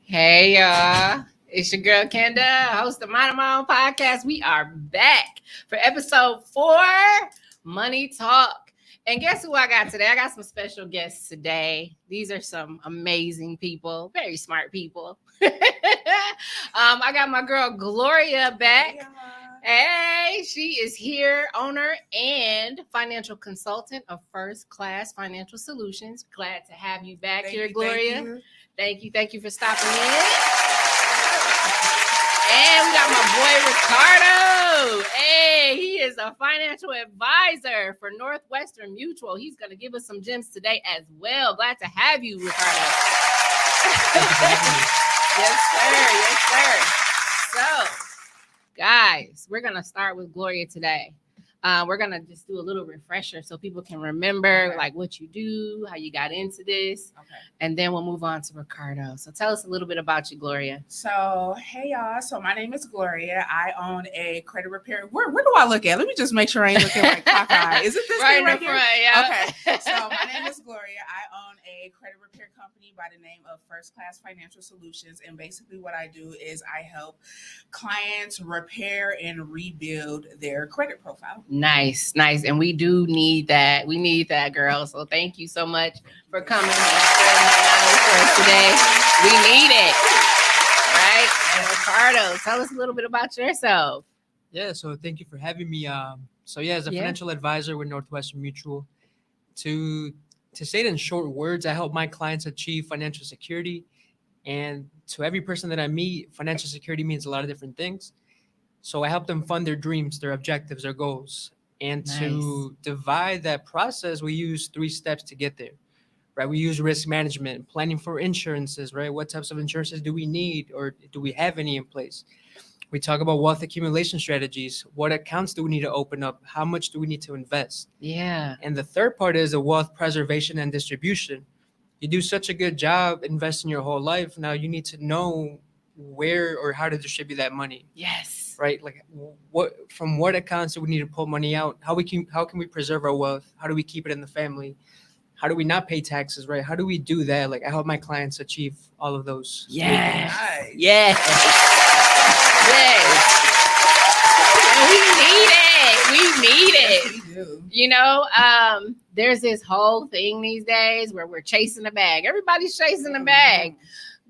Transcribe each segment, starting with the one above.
Hey, y'all. It's your girl, Kenda, host of Mind of My Own podcast. We are back for episode 4, Money Talk. And guess who I got today? I got some special guests today. These are some amazing people, very smart people. I got my girl, Gloria, back. Hey, she is here, owner and financial consultant of First Class Financial Solutions. Glad to have you back here, Gloria. Thank you for stopping in. And we got my boy Ricardo. Hey, he is a financial advisor for Northwestern Mutual. He's going to give us some gems today as well. Glad to have you, Ricardo. Yes, sir. So, guys, we're going to start with Gloria today. We're going to just do a little refresher so people can remember like what you do, how you got into this. Okay. And then we'll move on to Ricardo. So tell us a little bit about you, Gloria. So, hey, y'all. So my name is Gloria. I own a credit repair. Where do I look at? Let me just make sure I ain't looking like cockeye. Is it this right thing right in the here? front, yeah. Okay. So my name is Gloria. I own a credit repair company by the name of First Class Financial Solutions. And basically what I do is I help clients repair and rebuild their credit profile. Nice. And we do need that. We need that, girl. So thank you so much for coming and sharing that knowledge for us today. We need it. Right? And Ricardo, tell us a little bit about yourself. Yeah, so thank you for having me. As a financial advisor with Northwestern Mutual, to say it in short words, I help my clients achieve financial security. And to every person that I meet, financial security means a lot of different things. So I help them fund their dreams, their objectives, their goals. And to divide that process, we use 3 steps to get there, right? We use risk management, planning for insurances, right? What types of insurances do we need, or do we have any in place? We talk about wealth accumulation strategies. What accounts do we need to open up? How much do we need to invest? Yeah. And the third part is the wealth preservation and distribution. You do such a good job investing your whole life. Now you need to know where or how to distribute that money. Yes. Right? Like what accounts do we need to pull money out? How can we preserve our wealth? How do we keep it in the family? How do we not pay taxes, right? How do we do that? Like I help my clients achieve all of those. Yes. Nice. Yes. And we need it. Yes, we do. You know, there's this whole thing these days where we're chasing the bag. Everybody's chasing the bag,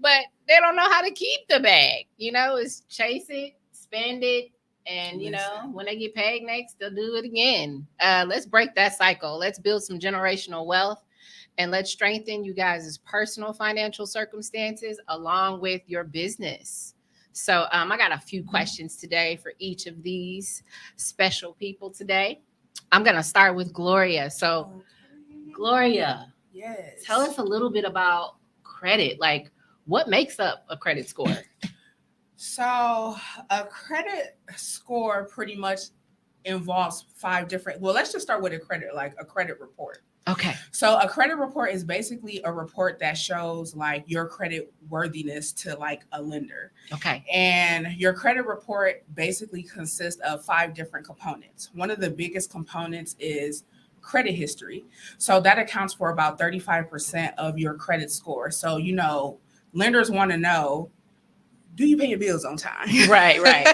but they don't know how to keep the bag. You know, it's chase it, spend it, and you know, when they get paid next, they'll do it again. Let's break that cycle. Let's build some generational wealth, and let's strengthen you guys' personal financial circumstances along with your business. So I got a few questions today for each of these special people today. I'm going to start with Gloria. So, Gloria, yes, tell us a little bit about credit. Like, what makes up a credit score? So a credit score pretty much involves 5 different. Well, let's just start with a credit report. Okay. So a credit report is basically a report that shows like your credit worthiness to like a lender. Okay. And your credit report basically consists of 5 different components. One of the biggest components is credit history. So that accounts for about 35% of your credit score. So, you know, lenders want to know, do you pay your bills on time? Right.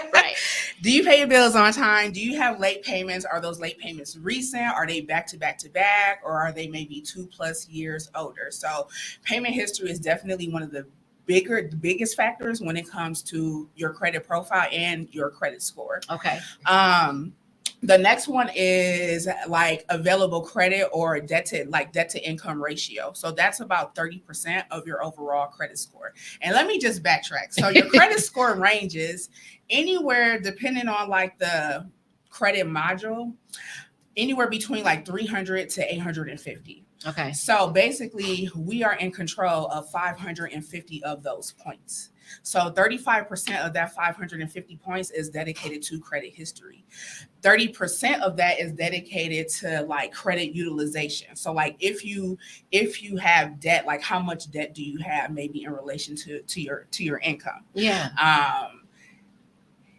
Do you pay your bills on time? Do you have late payments? Are those late payments recent? Are they back to back? Or are they maybe 2+ years older? So payment history is definitely one of the biggest factors when it comes to your credit profile and your credit score. Okay. The next one is like available credit or debt to income ratio. So that's about 30% of your overall credit score. And let me just backtrack. So your credit score ranges anywhere, depending on like the credit module, anywhere between like 300 to 850. Okay. So basically we are in control of 550 of those points. So 35% of that 550 points is dedicated to credit history. 30% of that is dedicated to like credit utilization. So like if you have debt, like how much debt do you have maybe in relation to your income? Yeah.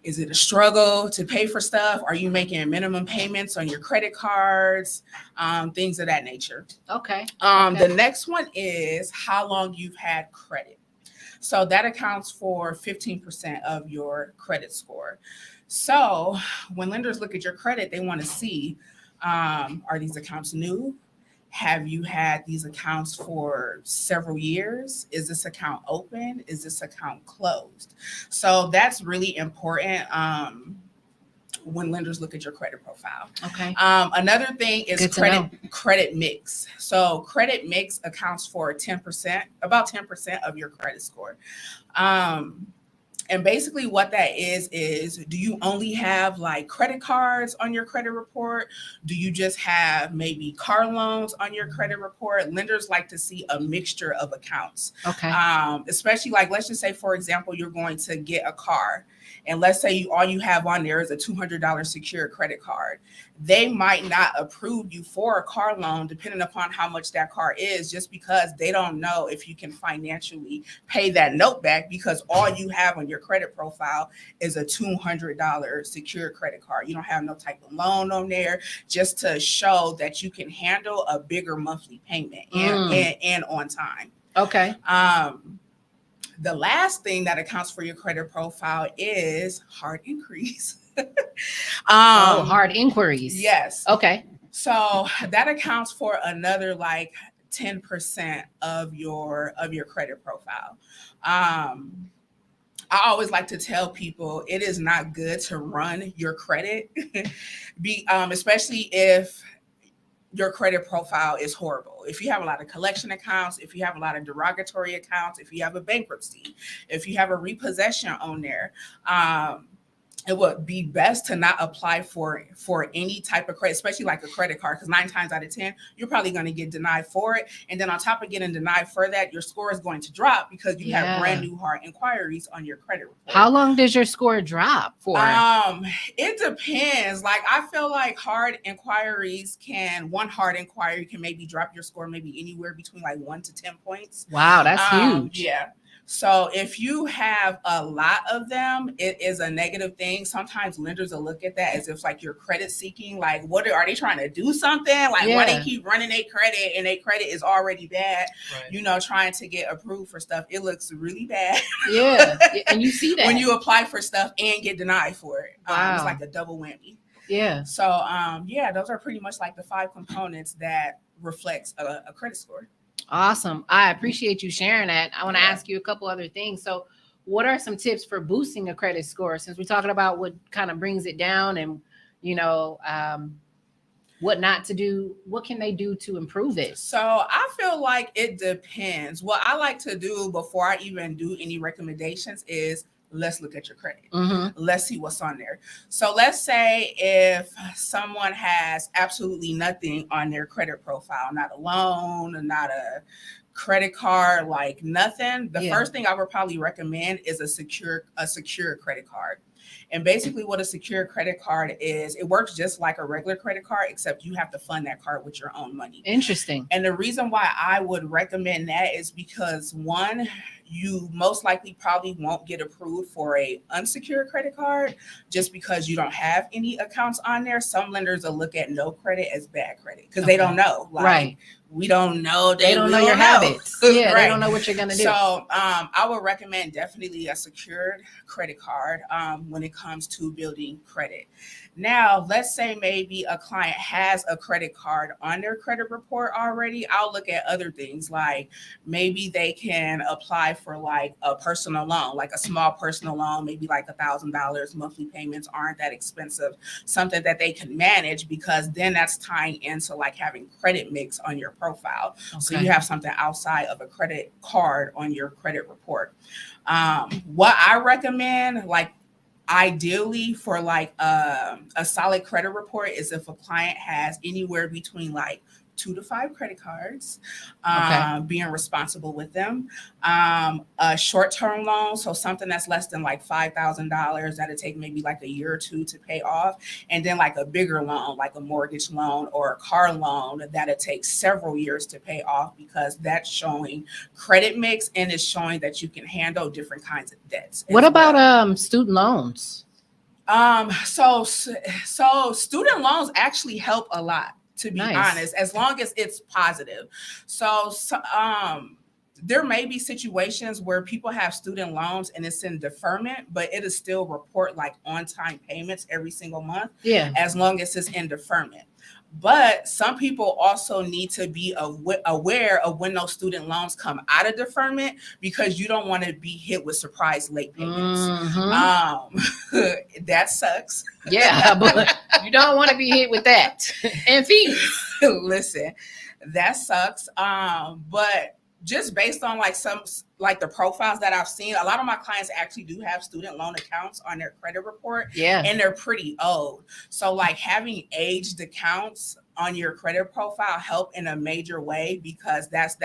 Is it a struggle to pay for stuff? Are you making minimum payments on your credit cards? Things of that nature. Okay. The next one is how long you've had credit. So that accounts for 15% of your credit score. So when lenders look at your credit, they want to see, are these accounts new? Have you had these accounts for several years? Is this account open? Is this account closed? So that's really important when lenders look at your credit profile. Okay. Another thing is credit mix. So credit mix accounts for 10%, about 10% of your credit score. And basically what that is do you only have like credit cards on your credit report? Do you just have maybe car loans on your credit report? Lenders like to see a mixture of accounts. Okay. Especially like, let's just say, for example, you're going to get a car. And let's say all you have on there is a $200 secured credit card. They might not approve you for a car loan depending upon how much that car is, just because they don't know if you can financially pay that note back, because all you have on your credit profile is a $200 secured credit card. You don't have no type of loan on there, just to show that you can handle a bigger monthly payment and on time. Okay. The last thing that accounts for your credit profile is hard inquiries. Hard inquiries. Yes. Okay. So that accounts for another like 10% of your credit profile. I always like to tell people it is not good to run your credit, especially if your credit profile is horrible. If you have a lot of collection accounts, if you have a lot of derogatory accounts, if you have a bankruptcy, if you have a repossession on there, it would be best to not apply for any type of credit, especially like a credit card, because 9 times out of 10, you're probably going to get denied for it. And then on top of getting denied for that, your score is going to drop because you have brand new hard inquiries on your credit report. How long does your score drop for? It depends. Like, I feel like one hard inquiry can maybe drop your score maybe anywhere between like 1 to 10 points. Wow, that's huge. Yeah. So if you have a lot of them, it is a negative thing. Sometimes lenders will look at that as if like you're credit seeking. Like, what are they trying to do something? Like, why they keep running their credit and their credit is already bad, trying to get approved for stuff. It looks really bad. Yeah. And you see that when you apply for stuff and get denied for it. Wow. It's like a double whammy. Yeah. So, those are pretty much like the 5 components that reflects a credit score. Awesome. I appreciate you sharing that. I want to ask you a couple other things. So what are some tips for boosting a credit score, since we're talking about what kind of brings it down and, what not to do? What can they do to improve it? So I feel like it depends. What I like to do before I even do any recommendations is let's look at your credit. Let's see what's on there. So let's say if someone has absolutely nothing on their credit profile, not a loan, not a credit card, like nothing. The first thing I would probably recommend is a secure credit card. And basically what a secure credit card is, it works just like a regular credit card, except you have to fund that card with your own money. Interesting. And the reason why I would recommend that is because, one, you most likely probably won't get approved for a unsecured credit card just because you don't have any accounts on there. Some lenders will look at no credit as bad credit because they don't know. Like, we don't know. They don't know your habits. Yeah, they don't know what you're going to do. So I would recommend definitely a secured credit card when it comes to building credit. Now, let's say maybe a client has a credit card on their credit report already. I'll look at other things, like maybe they can apply for like a personal loan, like a small personal loan, maybe like $1,000. Monthly payments aren't that expensive, something that they can manage, because then that's tying into like having credit mix on your profile. So you have something outside of a credit card on your credit report. What I recommend, like, ideally for like a solid credit report, is if a client has anywhere between like 2 to 5 credit cards, being responsible with them, a short-term loan, so something that's less than like $5,000 that'll take maybe like a year or 2 to pay off, and then like a bigger loan, like a mortgage loan or a car loan that'll take several years to pay off, because that's showing credit mix and it's showing that you can handle different kinds of debts. What about student loans? So student loans actually help a lot, to be honest, as long as it's positive. So there may be situations where people have student loans and it's in deferment, but it'll still report like on-time payments every single month. Yeah. As long as it's in deferment. But some people also need to be aware of when those student loans come out of deferment, because you don't want to be hit with surprise late payments. That sucks. Yeah, but you don't want to be hit with that. And fees. Listen, that sucks. But just based on like the profiles that I've seen, a lot of my clients actually do have student loan accounts on their credit report. Yeah. And they're pretty old. So like having aged accounts on your credit profile help in a major way, because that's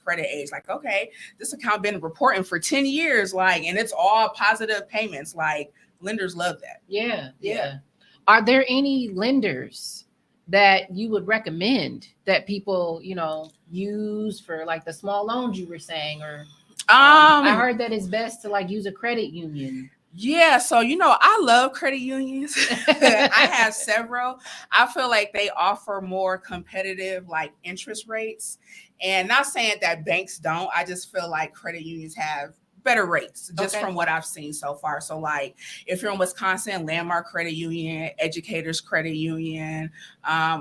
credit age. Like, okay, this account been reporting for 10 years, like, and it's all positive payments. Like, lenders love that. Yeah. Are there any lenders that you would recommend that people, use for like the small loans you were saying? Or I heard that it's best to like use a credit union. Yeah, so I love credit unions. I have several. I feel like they offer more competitive like interest rates, and not saying that banks don't. I just feel like credit unions have better rates just from what I've seen so far. So like if you're in Wisconsin, Landmark Credit Union, Educators Credit Union,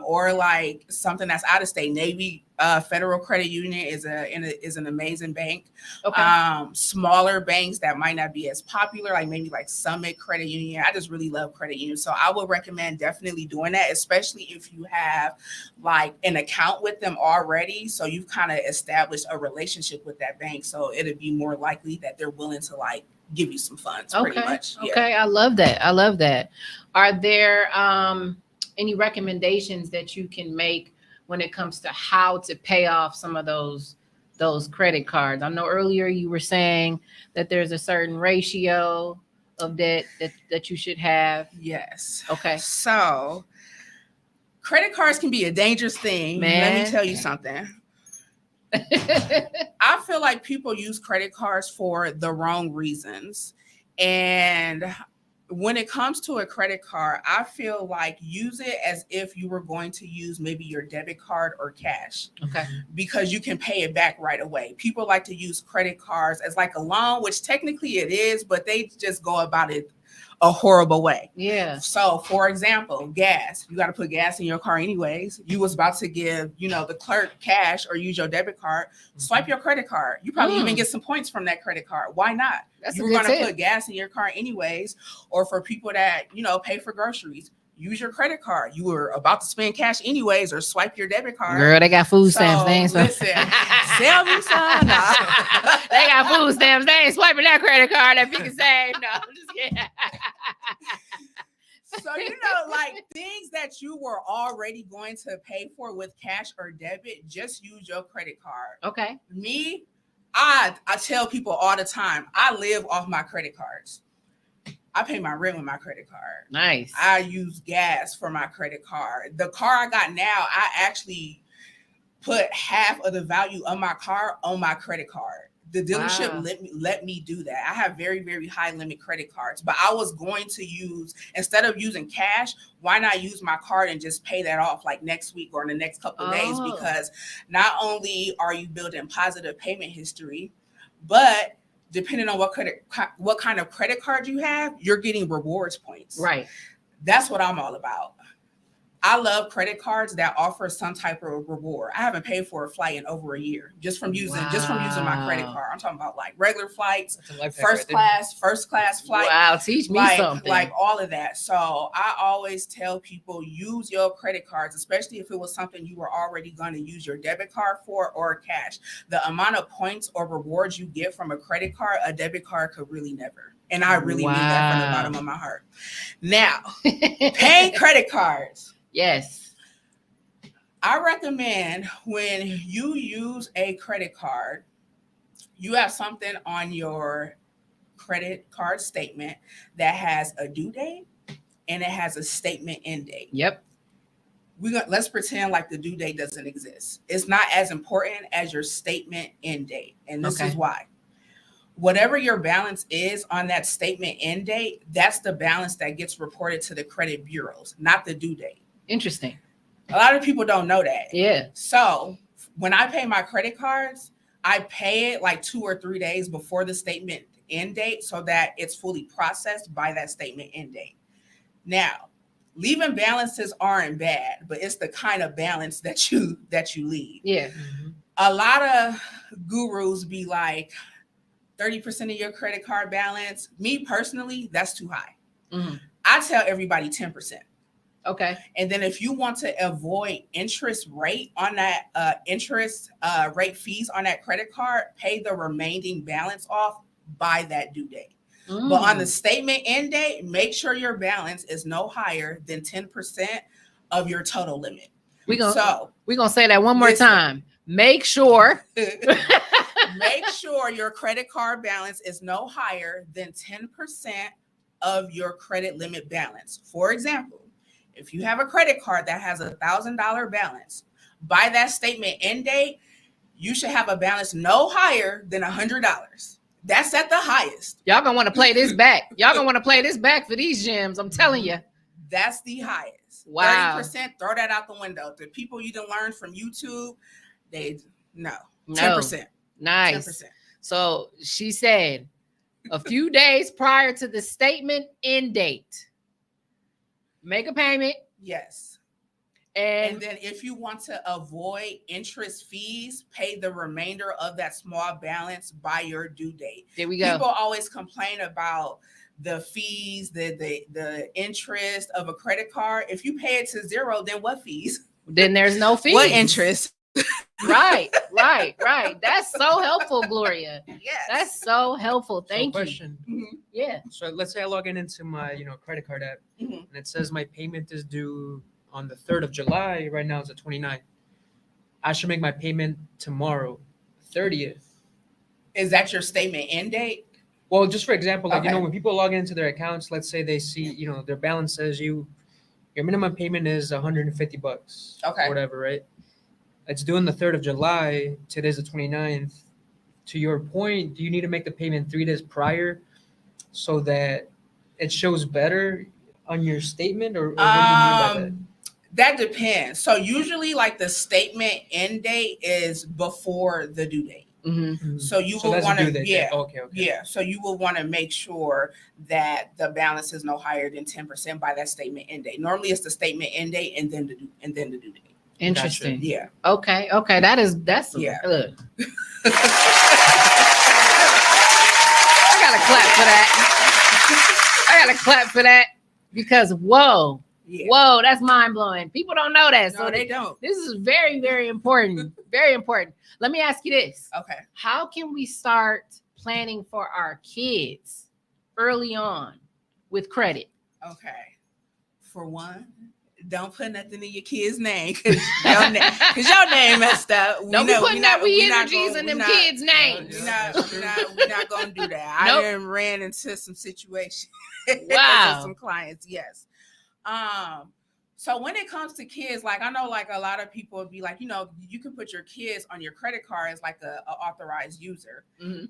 or like something that's out of state, Navy Federal Credit Union is an amazing bank. Smaller banks that might not be as popular, like maybe like Summit Credit Union. I just really love credit unions. So I would recommend definitely doing that, especially if you have like an account with them already. So you've kind of established a relationship with that bank. So it'd be more likely that they're willing to like give you some funds pretty much. Yeah. Okay. I love that. Are there any recommendations that you can make when it comes to how to pay off some of those credit cards? I know earlier you were saying that there's a certain ratio of debt that you should have. Yes. Okay. So credit cards can be a dangerous thing. Man. Let me tell you something. I feel like people use credit cards for the wrong reasons. And when it comes to a credit card, I feel like use it as if you were going to use maybe your debit card or cash. Okay. Because you can pay it back right away. People like to use credit cards as like a loan, which technically it is, but they just go about it a horrible way. Yeah. So for example, gas, you got to put gas in your car anyways. You was about to give, the clerk cash or use your debit card, swipe your credit card. You probably even get some points from that credit card. Why not? That's you were going to put gas in your car anyways. Or for people that, pay for groceries, use your credit card. You were about to spend cash anyways, or swipe your debit card. Girl, they got food stamps. They ain't listen, sell me some. They got food stamps. They ain't swiping that credit card that you can save. No, I'm just kidding. So, like things that you were already going to pay for with cash or debit, just use your credit card. Okay. Me, I tell people all the time, I live off my credit cards. I pay my rent with my credit card. Nice. I use gas for my credit card. The car I got now, I actually put half of the value of my car on my credit card. The dealership let me do that. I have very, very high limit credit cards, but I was going to use, instead of using cash, why not use my card and just pay that off like next week or in the next couple of days? Because not only are you building positive payment history, but depending on what kind of credit card you have, you're getting rewards points. Right. That's what I'm all about. I love credit cards that offer some type of reward. I haven't paid for a flight in over a year just from using my credit card. I'm talking about like regular flights, first class flight. Wow, teach me something. Like all of that. So I always tell people, use your credit cards, especially if it was something you were already going to use your debit card for or cash. The amount of points or rewards you get from a credit card, a debit card could really never. And I really mean that from the bottom of my heart. Now, paying credit cards. Yes. I recommend when you use a credit card, you have something on your credit card statement that has a due date and it has a statement end date. Yep. Let's pretend like the due date doesn't exist. It's not as important as your statement end date. And this is why. Whatever your balance is on that statement end date, that's the balance that gets reported to the credit bureaus, not the due date. Interesting. A lot of people don't know that. Yeah. So when I pay my credit cards, I pay it like 2 or 3 days before the statement end date so that it's fully processed by that statement end date. Now, leaving balances aren't bad, but it's the kind of balance that you leave. Yeah. Mhm. A lot of gurus be like 30% of your credit card balance. Me personally, that's too high. Mhm. I tell everybody 10%. Okay. And then if you want to avoid interest rate on that interest rate fees on that credit card, pay the remaining balance off by that due date. But on the statement end date, make sure your balance is no higher than 10% of your total limit. We're gonna say that one more time. Make sure make sure your credit card balance is no higher than 10% of your credit limit balance. For example, if you have a credit card that has $1,000 balance, by that statement end date, you should have a balance no higher than $100. That's at the highest. Y'all gonna want to play this back. Y'all gonna want to play this back for these gems. I'm telling you. That's the highest. Wow. 30%, throw that out the window. The people you done learn from YouTube, no. 10%. Nice. 10%. So she said a few days prior to the statement end date, make a payment. Yes. And then if you want to avoid interest fees, pay the remainder of that small balance by your due date. There we go. People always complain about the fees, the interest of a credit card. If you pay it to zero, then what fees? Then there's no fees. What interest? Right. That's so helpful, Gloria. Yes. That's so helpful. Thank you. Question. Mm-hmm. Yeah. So let's say I log into my, credit card app, Mm-hmm. and it says my payment is due on the 3rd of July. Right now it's the 29th. I should make my payment tomorrow, 30th. Is that your statement end date? Well, just for example, like, Okay. when people log into their accounts, let's say they see, their balance says your minimum payment is $150. Okay. Or whatever, right? It's due on the 3rd of July. Today's the 29th. To your point, do you need to make the payment 3 days prior so that it shows better on your statement, or what do you mean by that? That depends. So usually like the statement end date is before the due date. Mm-hmm. So you will that's want due to, date. yeah. Okay. Yeah. So you will want to make sure that the balance is no higher than 10% by that statement end date. Normally it's the statement end date and then the due date. Interesting. Gotcha. Yeah. Okay. That's Yeah. Look. I gotta clap for that because whoa, that's mind blowing. People don't know that, No, so they don't. This is very, very important. Very important. Let me ask you this: Okay. how can we start planning for our kids early on with credit? Okay. For one, don't put nothing in your kid's name because your name messed up. Don't be putting that energies in them kids' names. We're not gonna do that. Nope. I done ran into some situations. Wow. with some clients, yes. So when it comes to kids, like I know, like a lot of people would be like, you can put your kids on your credit card as like a authorized user. Mm-hmm.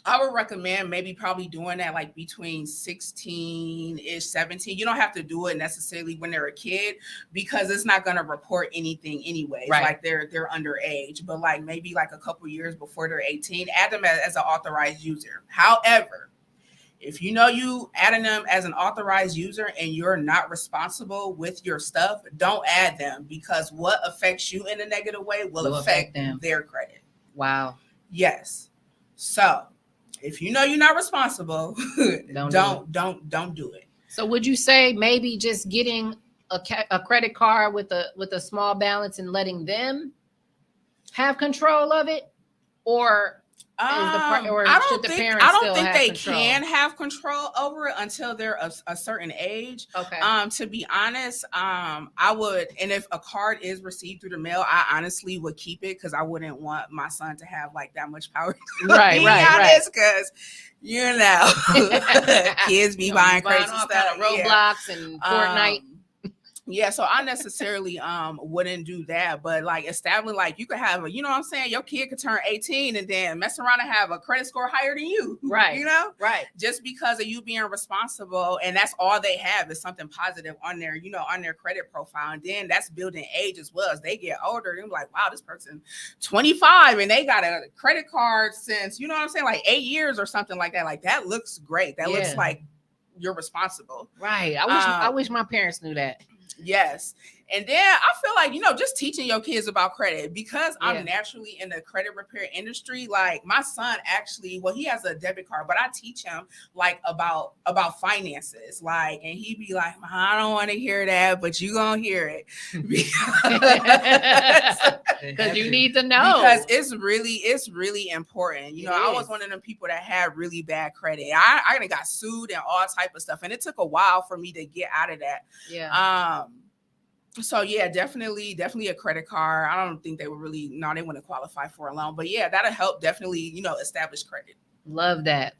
I would recommend maybe probably doing that like between 16-ish, 17. You don't have to do it necessarily when they're a kid because it's not going to report anything anyways. Right. Like they're underage, but like maybe like a couple years before they're 18, add them as an authorized user. However, if you adding them as an authorized user and you're not responsible with your stuff, don't add them because what affects you in a negative way will affect them. Their credit. Wow. Yes. So if you're not responsible, don't do it. So would you say maybe just getting a credit card with a small balance and letting them have control of it, or I don't think they can have control over it until they're a certain age. Okay. To be honest, I would, and if a card is received through the mail, I honestly would keep it because I wouldn't want my son to have like that much power. Right. Because kids be buying crazy all stuff. kind of Roblox and Fortnite. Yeah, so I necessarily wouldn't do that, but like establishing, like you could have a, you know what I'm saying, your kid could turn 18 and then mess around and have a credit score higher than you. Right. You know? Right. Just because of you being responsible, and that's all they have is something positive on their, you know, on their credit profile. And then that's building age as well. As they get older, they're like, wow, this person 25 and they got a credit card since, you know what I'm saying, like 8 years or something like that. Like that looks great. That looks like you're responsible. Right. I wish my parents knew that. Yes. And then I feel like, you know, just teaching your kids about credit, because I'm naturally in the credit repair industry. Like my son actually, well, he has a debit card, but I teach him like about finances. Like, and he be like, I don't want to hear that, but you gonna hear it. Because you need to know. Because it's really important. You know, I was one of them people that had really bad credit. I got sued and all type of stuff. And it took a while for me to get out of that. Yeah. So yeah, definitely a credit card. I don't think they would really, no, they wouldn't qualify for a loan, but yeah, that'll help definitely, you know, establish credit. Love that.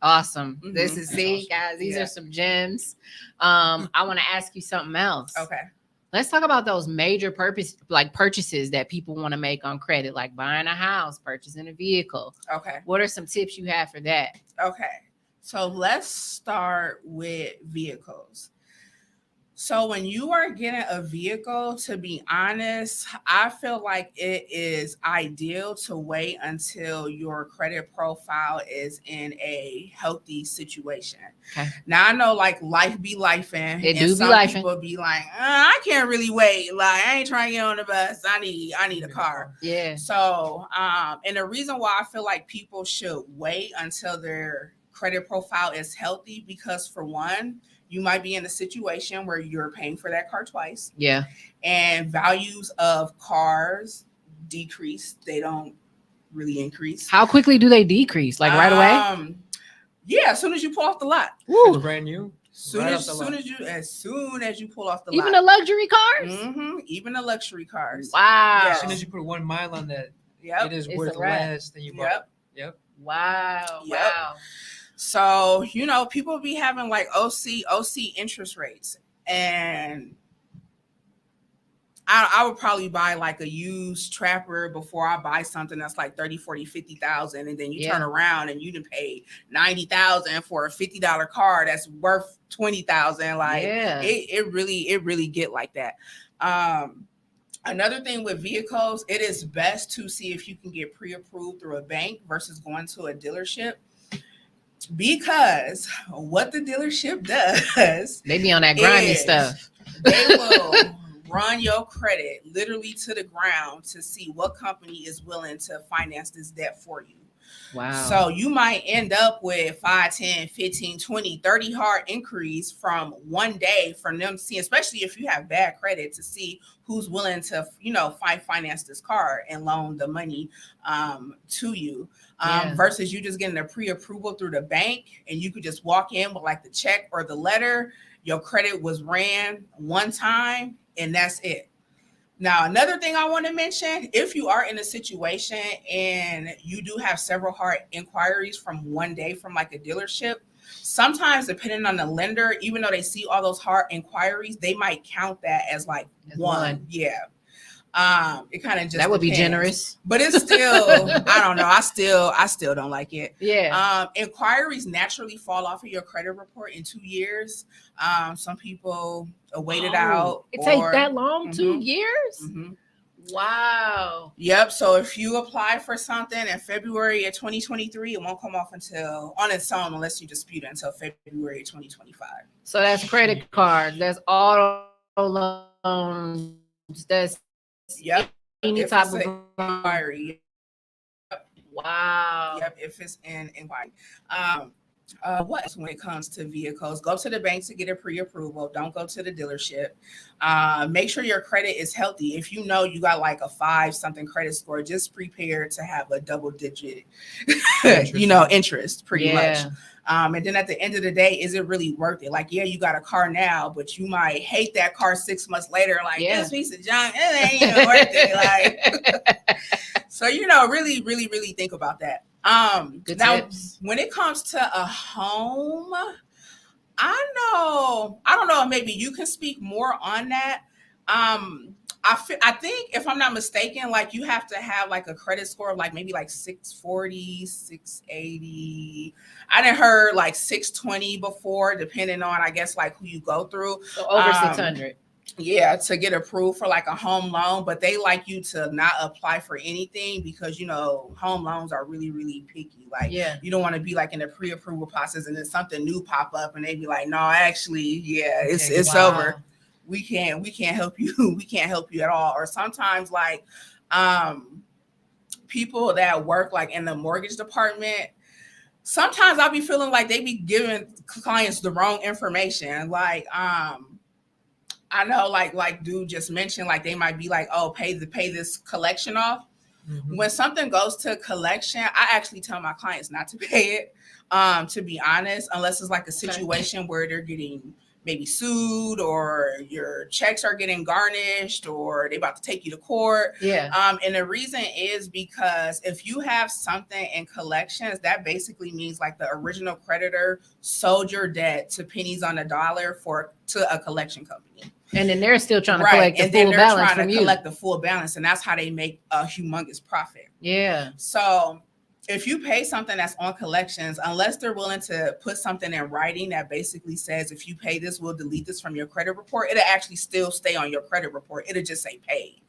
Awesome. Mm-hmm. This is, see, guys, these are some gems. I want to ask you something else. Okay. Let's talk about those major purchases that people want to make on credit, like buying a house, purchasing a vehicle. Okay. What are some tips you have for that? Okay. So let's start with vehicles. So when you are getting a vehicle, to be honest, I feel like it is ideal to wait until your credit profile is in a healthy situation. Okay. Now I know like life be lifing. It do and be some lifing. people be like, I can't really wait. Like I ain't trying to get on the bus. I need a car. Yeah. So and the reason why I feel like people should wait until their credit profile is healthy, because for one, you might be in a situation where you're paying for that car twice. Yeah. And values of cars decrease. They don't really increase. How quickly do they decrease? Like right away? Yeah, as soon as you pull off the lot. It's brand new. As soon as you pull off the lot. Even the luxury cars? Mm-hmm. Even the luxury cars. Wow. As soon as you put 1 mile on that, it is worth less than you bought. Yep. Wow. Yep. Wow. So, you know, people be having like OC interest rates, and I would probably buy like a used Trapper before I buy something that's like 30, 40, 50,000. And then you turn around and you done pay 90,000 for a $50 car that's worth 20,000. Like it really get like that. Another thing with vehicles, it is best to see if you can get pre-approved through a bank versus going to a dealership. Because what the dealership does, they be on that grimy stuff. They will run your credit literally to the ground to see what company is willing to finance this debt for you. Wow. So you might end up with 5, 10, 15, 20, 30 hard inquiries from one day from them seeing, especially if you have bad credit, to see who's willing to, you know, finance this car and loan the money to you. Versus you just getting a pre-approval through the bank, and you could just walk in with like the check or the letter. Your credit was ran one time and that's it. Now, another thing I want to mention, if you are in a situation and you do have several hard inquiries from one day from like a dealership, sometimes depending on the lender, even though they see all those hard inquiries, they might count that as like one. Yeah. It kind of just that would depends. Be generous, but it's still I don't know. I still don't like it. Yeah. Inquiries naturally fall off of your credit report in 2 years. Some people wait it out. It takes that long? 2 years? Mm-hmm. Wow. Yep. So if you apply for something in February of 2023, it won't come off until on its own unless you dispute it until February of 2025. So that's credit cards. That's auto loans. That's any if type of inquiry. Yep. Wow. Yep. If it's in inquiry. What else when it comes to vehicles? Go to the bank to get a pre-approval. Don't go to the dealership. Make sure your credit is healthy. If you know you got like a 5-something credit score, just prepare to have a double-digit, interest pretty much. And then at the end of the day, is it really worth it? Like, yeah, you got a car now, but you might hate that car 6 months later. Like, this piece of junk, it ain't even worth it. Like, so, really, really, really think about that. Good now, tips. when it comes to a home, I don't know. Maybe you can speak more on that. I think if I'm not mistaken, like you have to have like a credit score of like maybe like 640, 680. I didn't heard like 620 before, depending on I guess like who you go through. So over 600. Yeah, to get approved for like a home loan, but they like you to not apply for anything because home loans are really, really picky. Like you don't want to be like in the pre-approval process and then something new pop up and they be like, no, actually, it's over. We can't help you. We can't help you at all. Or sometimes like people that work like in the mortgage department, sometimes I'll be feeling like they be giving clients the wrong information. Like I know like dude just mentioned, like they might be like, oh, pay this collection off. Mm-hmm. When something goes to collection, I actually tell my clients not to pay it, to be honest, unless it's like a situation where they're getting maybe sued or your checks are getting garnished or they about to take you to court. Yeah. And the reason is because if you have something in collections, that basically means like the original creditor sold your debt to pennies on the dollar to a collection company. And then they're still trying to collect the full balance from you. Collect the full balance, and that's how they make a humongous profit. Yeah. So if you pay something that's on collections, unless they're willing to put something in writing that basically says, if you pay this, we'll delete this from your credit report, it'll actually still stay on your credit report. It'll just say paid,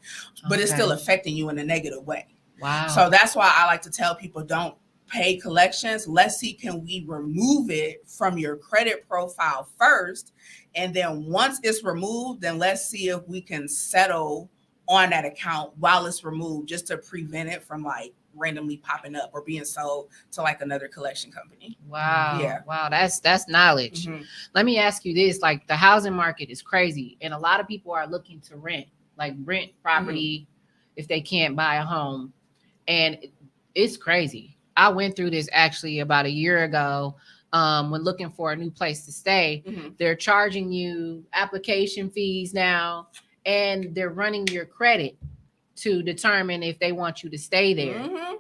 but it's still affecting you in a negative way. Wow. So that's why I like to tell people, don't pay collections. Let's see, can we remove it from your credit profile first? And then once it's removed, then let's see if we can settle on that account while it's removed, just to prevent it from like randomly popping up or being sold to like another collection company. Wow. Yeah. Wow. That's knowledge. Mm-hmm. Let me ask you this, like the housing market is crazy and a lot of people are looking to rent property if they can't buy a home. And it's crazy. I went through this actually about a year ago. When looking for a new place to stay, they're charging you application fees now, and they're running your credit to determine if they want you to stay there. Mm-hmm.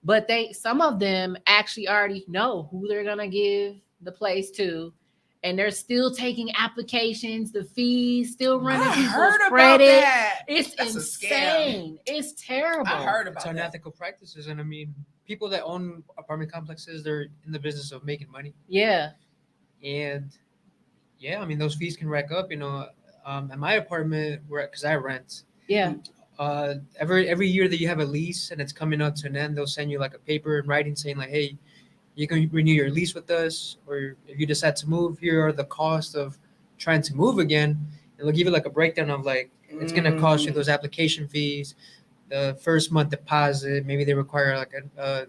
But some of them actually already know who they're gonna give the place to, and they're still taking applications. The fees still running people's credit. It's insane. It's terrible. I heard about it's unethical practices, and I mean, people that own apartment complexes, they're in the business of making money. Yeah. And yeah, I mean, those fees can rack up, at my apartment, because I rent. Yeah. Every year that you have a lease and it's coming up to an end, they'll send you like a paper in writing saying like, hey, you can renew your lease with us, or if you decide to move, here are the cost of trying to move again. And they'll give you like a breakdown of like, it's going to cost you those application fees, the first month deposit, maybe they require like a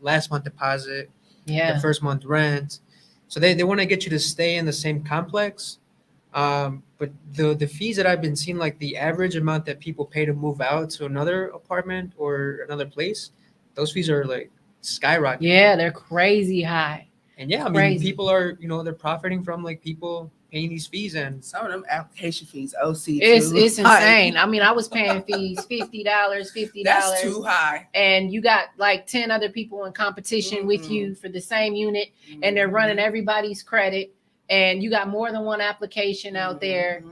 last month deposit, the first month rent. So they want to get you to stay in the same complex. But the fees that I've been seeing, like the average amount that people pay to move out to another apartment or another place, those fees are like skyrocketing. Yeah, they're crazy high. And yeah, I mean, people are, they're profiting from like people paying these fees, and some of them application fees, OC, it's insane. I mean, I was paying fees $50. That's too high. And you got like 10 other people in competition with you for the same unit, and they're running everybody's credit. And you got more than one application out there.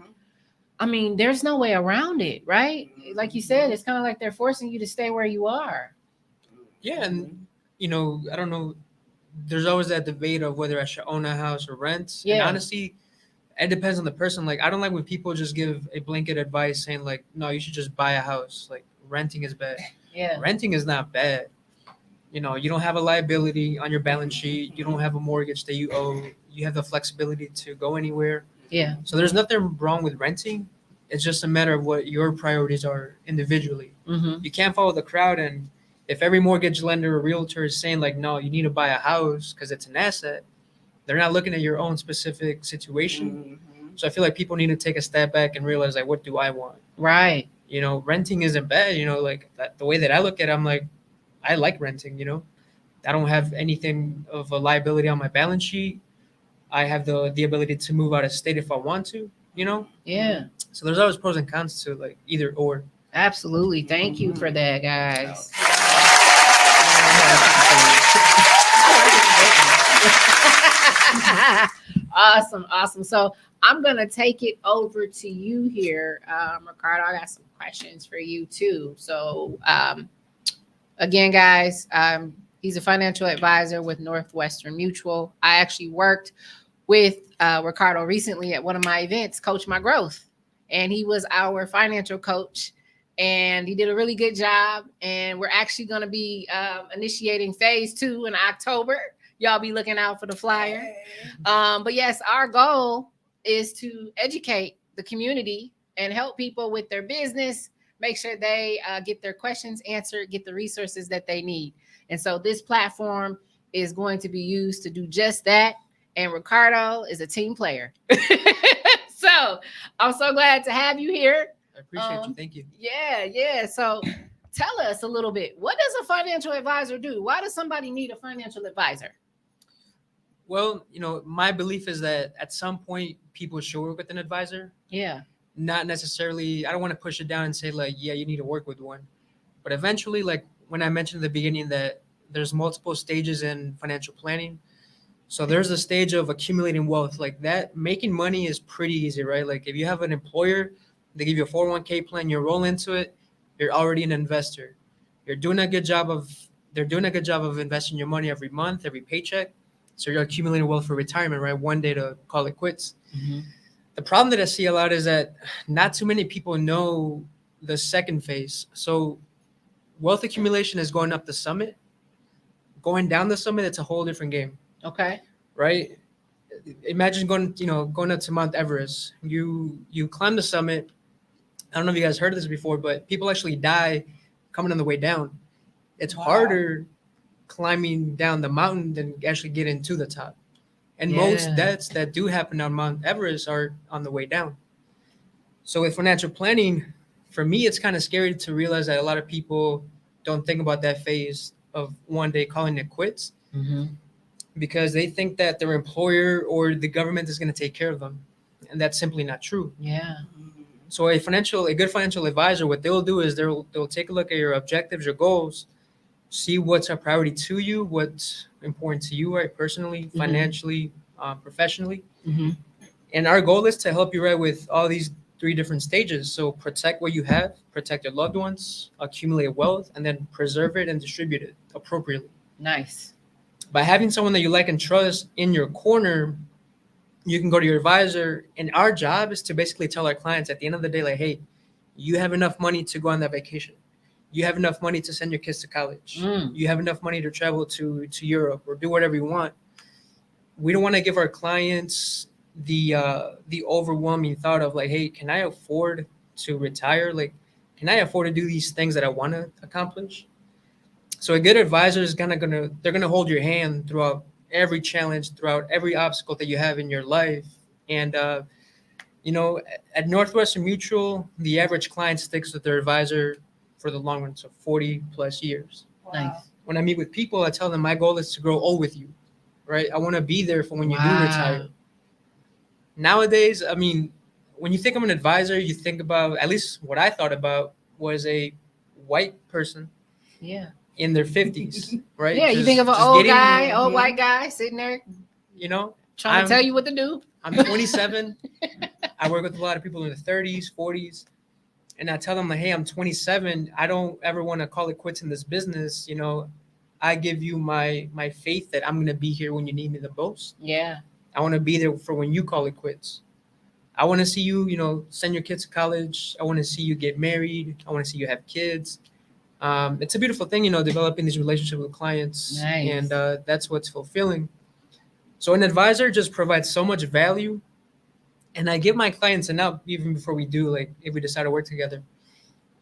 I mean, there's no way around it, right? Like you said, it's kind of like they're forcing you to stay where you are. Yeah, and I don't know. There's always that debate of whether I should own a house or rent. Yeah. And honestly, it depends on the person. Like, I don't like when people just give a blanket advice saying like, no, you should just buy a house. Like, renting is bad. Yeah. Renting is not bad. You don't have a liability on your balance sheet. You don't have a mortgage that you owe. You have the flexibility to go anywhere. Yeah. So there's nothing wrong with renting. It's just a matter of what your priorities are individually. You can't follow the crowd. And if every mortgage lender or realtor is saying like, no, you need to buy a house because it's an asset, they're not looking at your own specific situation. So I feel like people need to take a step back and realize like, what do I want? Right. Renting isn't bad. Like that, the way that I look at it, I'm like, I like renting, I don't have anything of a liability on my balance sheet. I have the ability to move out of state if I want to, Yeah. So there's always pros and cons to like either or. Absolutely. Thank you for that, guys. Awesome. So I'm gonna take it over to you here, Ricardo. I got some questions for you too. So again, guys, he's a financial advisor with Northwestern Mutual. I actually worked with Ricardo recently at one of my events, Coach My Growth, and he was our financial coach. And he did a really good job. And we're actually going to be initiating phase 2 in October. Y'all be looking out for the flyer. But yes, our goal is to educate the community and help people with their business, make sure they get their questions answered, get the resources that they need. And so this platform is going to be used to do just that. And Ricardo is a team player. So I'm so glad to have you here. I appreciate you. Thank you. Yeah. So tell us a little bit. What does a financial advisor do? Why does somebody need a financial advisor? Well, my belief is that at some point people should work with an advisor. Yeah. Not necessarily, I don't want to push it down and say like, yeah, you need to work with one. But eventually, like when I mentioned at the beginning that there's multiple stages in financial planning. So there's a stage of accumulating wealth like that. Making money is pretty easy, right? Like if you have an employer, they give you a 401k plan, you roll into it, you're already an investor. They're doing a good job of investing your money every month, every paycheck. So you're accumulating wealth for retirement, right? One day to call it quits. Mm-hmm. The problem that I see a lot is that not too many people know the second phase. So wealth accumulation is going up the summit. Going down the summit, it's a whole different game. Okay. Right? Imagine going up to Mount Everest. You climb the summit. I don't know if you guys heard of this before, but people actually die coming on the way down. It's harder climbing down the mountain than actually getting to the top. And most deaths that do happen on Mount Everest are on the way down. So with financial planning, for me, it's kind of scary to realize that a lot of people don't think about that phase of one day calling it quits. Mm-hmm. Because they think that their employer or the government is going to take care of them. And that's simply not true. Yeah. So a good financial advisor, what they'll do is they'll take a look at your objectives, your goals, see what's a priority to you, what's important to you, right? Personally, financially, professionally. Mm-hmm. And our goal is to help you, right, with all these 3 different stages. So protect what you have, protect your loved ones, accumulate wealth, and then preserve it and distribute it appropriately. Nice. By having someone that you like and trust in your corner, you can go to your advisor. And our job is to basically tell our clients at the end of the day, like, hey, you have enough money to go on that vacation. You have enough money to send your kids to college. You have enough money to travel to Europe or do whatever you want. We don't want to give our clients the overwhelming thought of like, hey, can I afford to retire? Like, can I afford to do these things that I want to accomplish? So a good advisor is they're gonna hold your hand throughout every challenge, throughout every obstacle that you have in your life. And at Northwestern Mutual, the average client sticks with their advisor for the long run, so 40 plus years. Wow. Nice. When I meet with people, I tell them my goal is to grow old with you, right? I want to be there for when you do retire. Nowadays, I mean, when you think of an advisor, you think about, at least what I thought about was a white person. Yeah. In their 50s, right? Yeah, you think of an old white guy sitting there, trying to tell you what to do. I'm 27. I work with a lot of people in the 30s, 40s, and I tell them like, hey, I'm 27. I don't ever want to call it quits in this business. I give you my faith that I'm gonna be here when you need me the most. Yeah. I want to be there for when you call it quits. I want to see you, send your kids to college. I want to see you get married. I want to see you have kids. It's a beautiful thing, developing these relationships with clients. Nice. And that's what's fulfilling. So an advisor just provides so much value. And I give my clients an out even before we do, like if we decide to work together.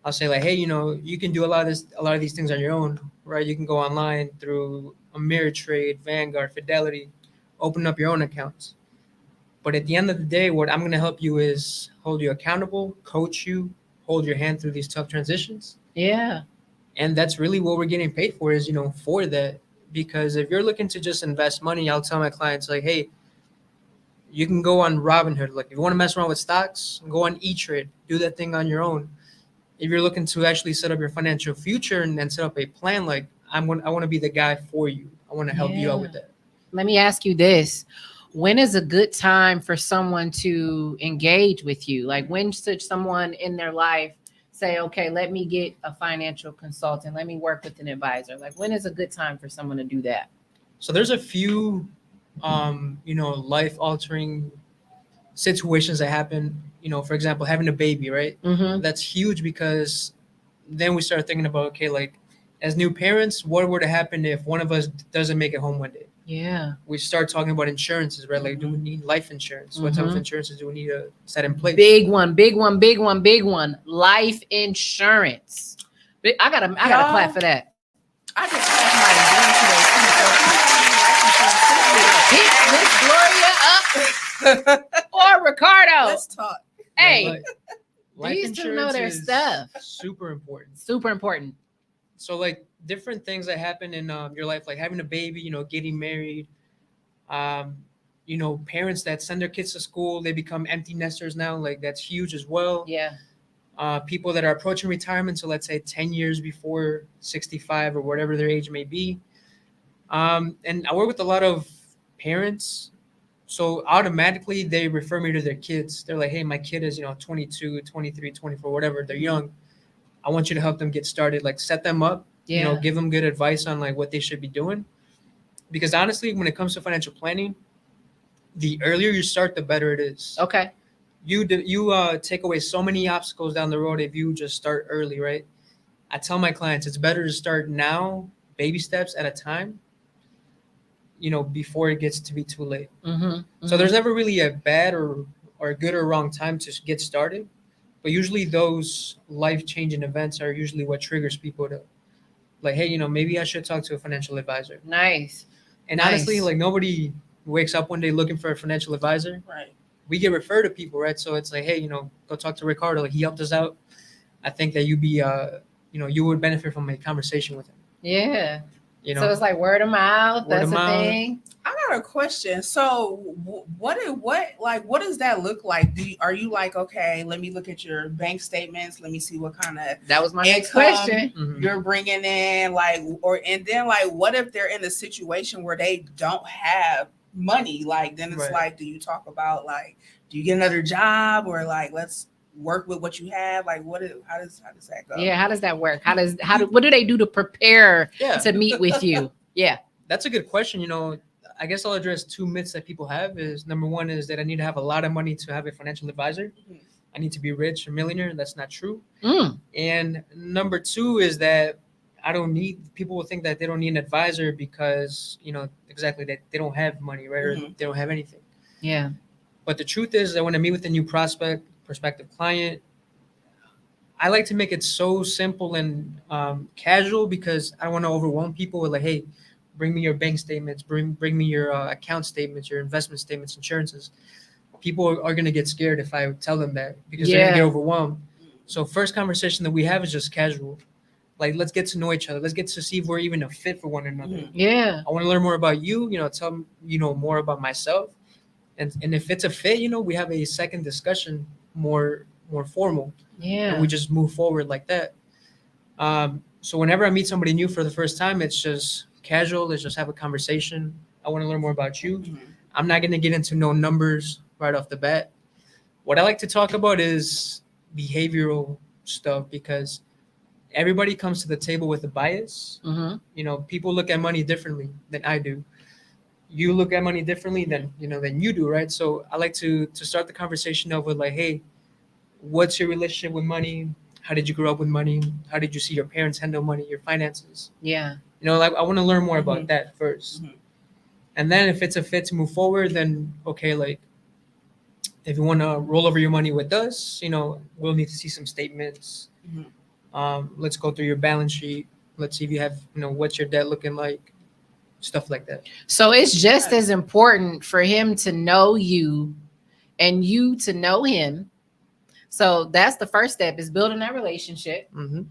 I'll say like, hey, you can do a lot of these things on your own, right? You can go online through Ameritrade, Vanguard, Fidelity, open up your own accounts. But at the end of the day, what I'm going to help you is hold you accountable, coach you, hold your hand through these tough transitions. Yeah. And that's really what we're getting paid for is, for that. Because if you're looking to just invest money, I'll tell my clients like, hey, you can go on Robinhood. Like if you want to mess around with stocks, go on E-Trade, do that thing on your own. If you're looking to actually set up your financial future and then set up a plan, like I want to be the guy for you. I want to help you out with that. Let me ask you this. when is a good time for someone to engage with you? Like, when should someone in their life say, okay, let me get a financial consultant, let me work with an advisor? Like, when is a good time for someone to do that? So there's a few, life altering situations that happen. For example, having a baby, right? Mm-hmm. That's huge because then we start thinking about, okay, like as new parents, what were to happen if one of us doesn't make it home one day? Yeah. We start talking about insurances, right? Like, do we need life insurance? What type of Mhm. insurances do we need to set in place? Big one, big one, big one, big one. Life insurance. I gotta clap for that. I just passed my exam today too, so Hit Miss Gloria up or Ricardo. let's talk. Hey, Life these two know insurance their is stuff. super important. Super important. So like different things that happen in your life, like having a baby, getting married, um, parents that send their kids to school, they become empty nesters now. Like that's huge as well. Yeah. People that are approaching retirement, so let's say 10 years before 65 or whatever their age may be. And I work with a lot of parents. So automatically they refer me to their kids. They're like, hey, my kid is, 22, 23, 24, whatever. They're young. I want you to help them get started, like set them up, Yeah. give them good advice on like what they should be doing. Because honestly, when it comes to financial planning, the earlier you start, the better it is. Okay. You take away so many obstacles down the road if you just start early, right? I tell my clients it's better to start now, baby steps at a time, before it gets to be too late. Mm-hmm. So there's never really a bad or a good or wrong time to get started, but usually those life-changing events are usually what triggers people to like, hey, maybe I should talk to a financial advisor. Nice. And honestly, like nobody wakes up one day looking for a financial advisor. Right. We get referred to people, right? So it's like, hey, go talk to Ricardo. He helped us out. I think that you'd be, you would benefit from a conversation with him. Yeah. So it's like word of mouth. Word That's of a mouth. thing. I got a question. So, what does that look like? Are you like, okay, let me look at your bank statements. Let me see what kind of That was my next income question. Mhm. you're bringing in, and then what if they're in a situation where they don't have money? Like, then it's Right. like, do you talk about do you get another job, or let's work with what you have? Like, how does that go? Yeah. How does that work? What do they do to prepare Yeah. to meet with you? Yeah. That's a good question. I guess I'll address two myths that people have. Is number one is that I need to have a lot of money to have a financial advisor. Mhm. I need to be rich or millionaire. That's not true. Mm. And number two is that people will think that they don't need an advisor because, exactly that they don't have money, right? Or Mhm. they don't have anything. Yeah. But the truth is that when I meet with a new prospective client, I like to make it so simple and casual because I don't want to overwhelm people with like, hey, bring me your bank statements, bring me your account statements, your investment statements, insurances. People are going to get scared if I tell them that because they're going to Yeah. get overwhelmed. So first conversation that we have is just casual. Like, let's get to know each other. Let's get to see if we're even a fit for one another. Mhm. Yeah. I want to learn more about you, tell me, more about myself. And if it's a fit, we have a second discussion, more formal. Yeah. And we just move forward like that. So whenever I meet somebody new for the first time, it's just casual. Let's just have a conversation. I want to learn more about you. Mhm. I'm not going to get into no numbers right off the bat. What I like to talk about is behavioral stuff because everybody comes to the table with a bias. Mm-hmm. People look at money differently than I do. You look at money differently than you do, right? So I like to start the conversation off with like, hey, what's your relationship with money? How did you grow up with money? How did you see your parents handle money, your finances? Yeah. Like I want to learn more about Mhm. that 1st. Mhm. And then if it's a fit to move forward, then okay, like if you want to roll over your money with us, we'll need to see some statements. Mhm. Let's go through your balance sheet. Let's see if you have, what's your debt looking like, stuff like that. So it's just as important for him to know you and you to know him. So that's the first step, is building that relationship. Mm-hmm.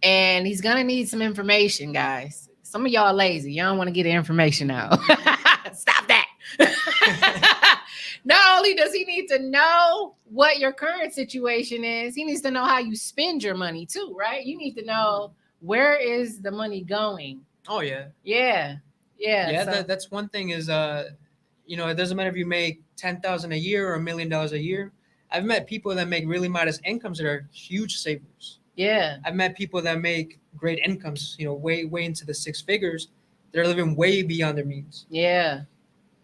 And he's gonna need some information, guys. Some of y'all lazy. Y'all don't want to get the information out. Stop that. Not only does he need to know what your current situation is, he needs to know how you spend your money too, right? You need to know, where is the money going? Oh yeah. Yeah. Yeah, So, that's one thing is it doesn't matter if you make $10,000 a year or $1 million a year. I've met people that make really modest incomes that are huge savers. Yeah. I've met people that make great incomes, way into the six figures. They're living way beyond their means. Yeah.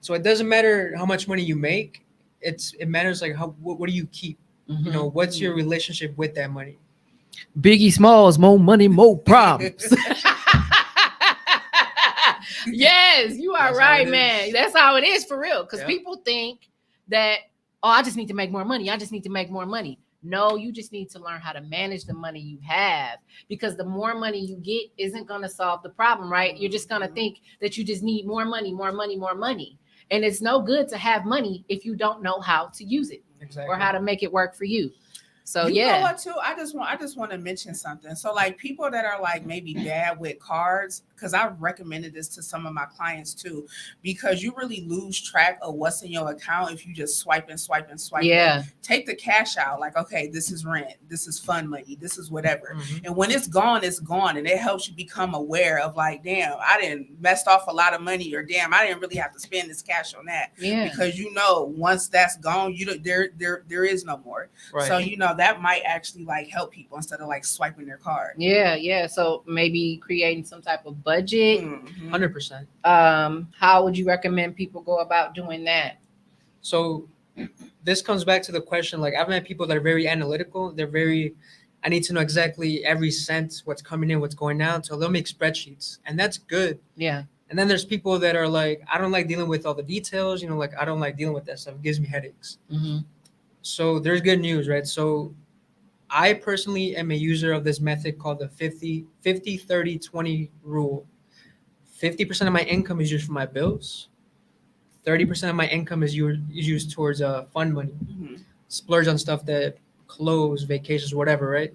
So it doesn't matter how much money you make. It matters like what do you keep? What's your relationship with that money? Biggie Smalls, more money, more problems. Yes, you are right, man. That's how it is for real. Because people think that, I just need to make more money. I just need to make more money. No, you just need to learn how to manage the money you have, because the more money you get isn't going to solve the problem, right? You're just going to think that you just need more money, more money, more money. And it's no good to have money if you don't know how to use it or how to make it work for you. So you know what too? I just want to mention something. So like people that are like maybe bad with cards, because I've recommended this to some of my clients too, because you really lose track of what's in your account if you just swipe and swipe and swipe. Yeah. Take the cash out. Like, okay, this is rent, this is fund money, this is whatever. And when it's gone, and it helps you become aware of like, damn, I didn't messed off a lot of money, or damn, I didn't really have to spend this cash on that. Yeah. Because once that's gone, there is no more. Right. So that might actually like help people instead of like swiping their card. Yeah. So maybe creating some type of budget. 100%. How would you recommend people go about doing that? So this comes back to the question, like I've met people that are very analytical. I need to know exactly every cent, what's coming in, what's going out. So they'll make spreadsheets, and that's good. Yeah. And then there's people that are like, I don't like dealing with all the details, like I don't like dealing with that stuff. It gives me headaches. So there's good news, right? So I personally am a user of this method called the 50-30-20 rule. 50% of my income is used for my bills. 30% of my income is used towards fund money. Splurge on stuff, that clothes, vacations, whatever, right?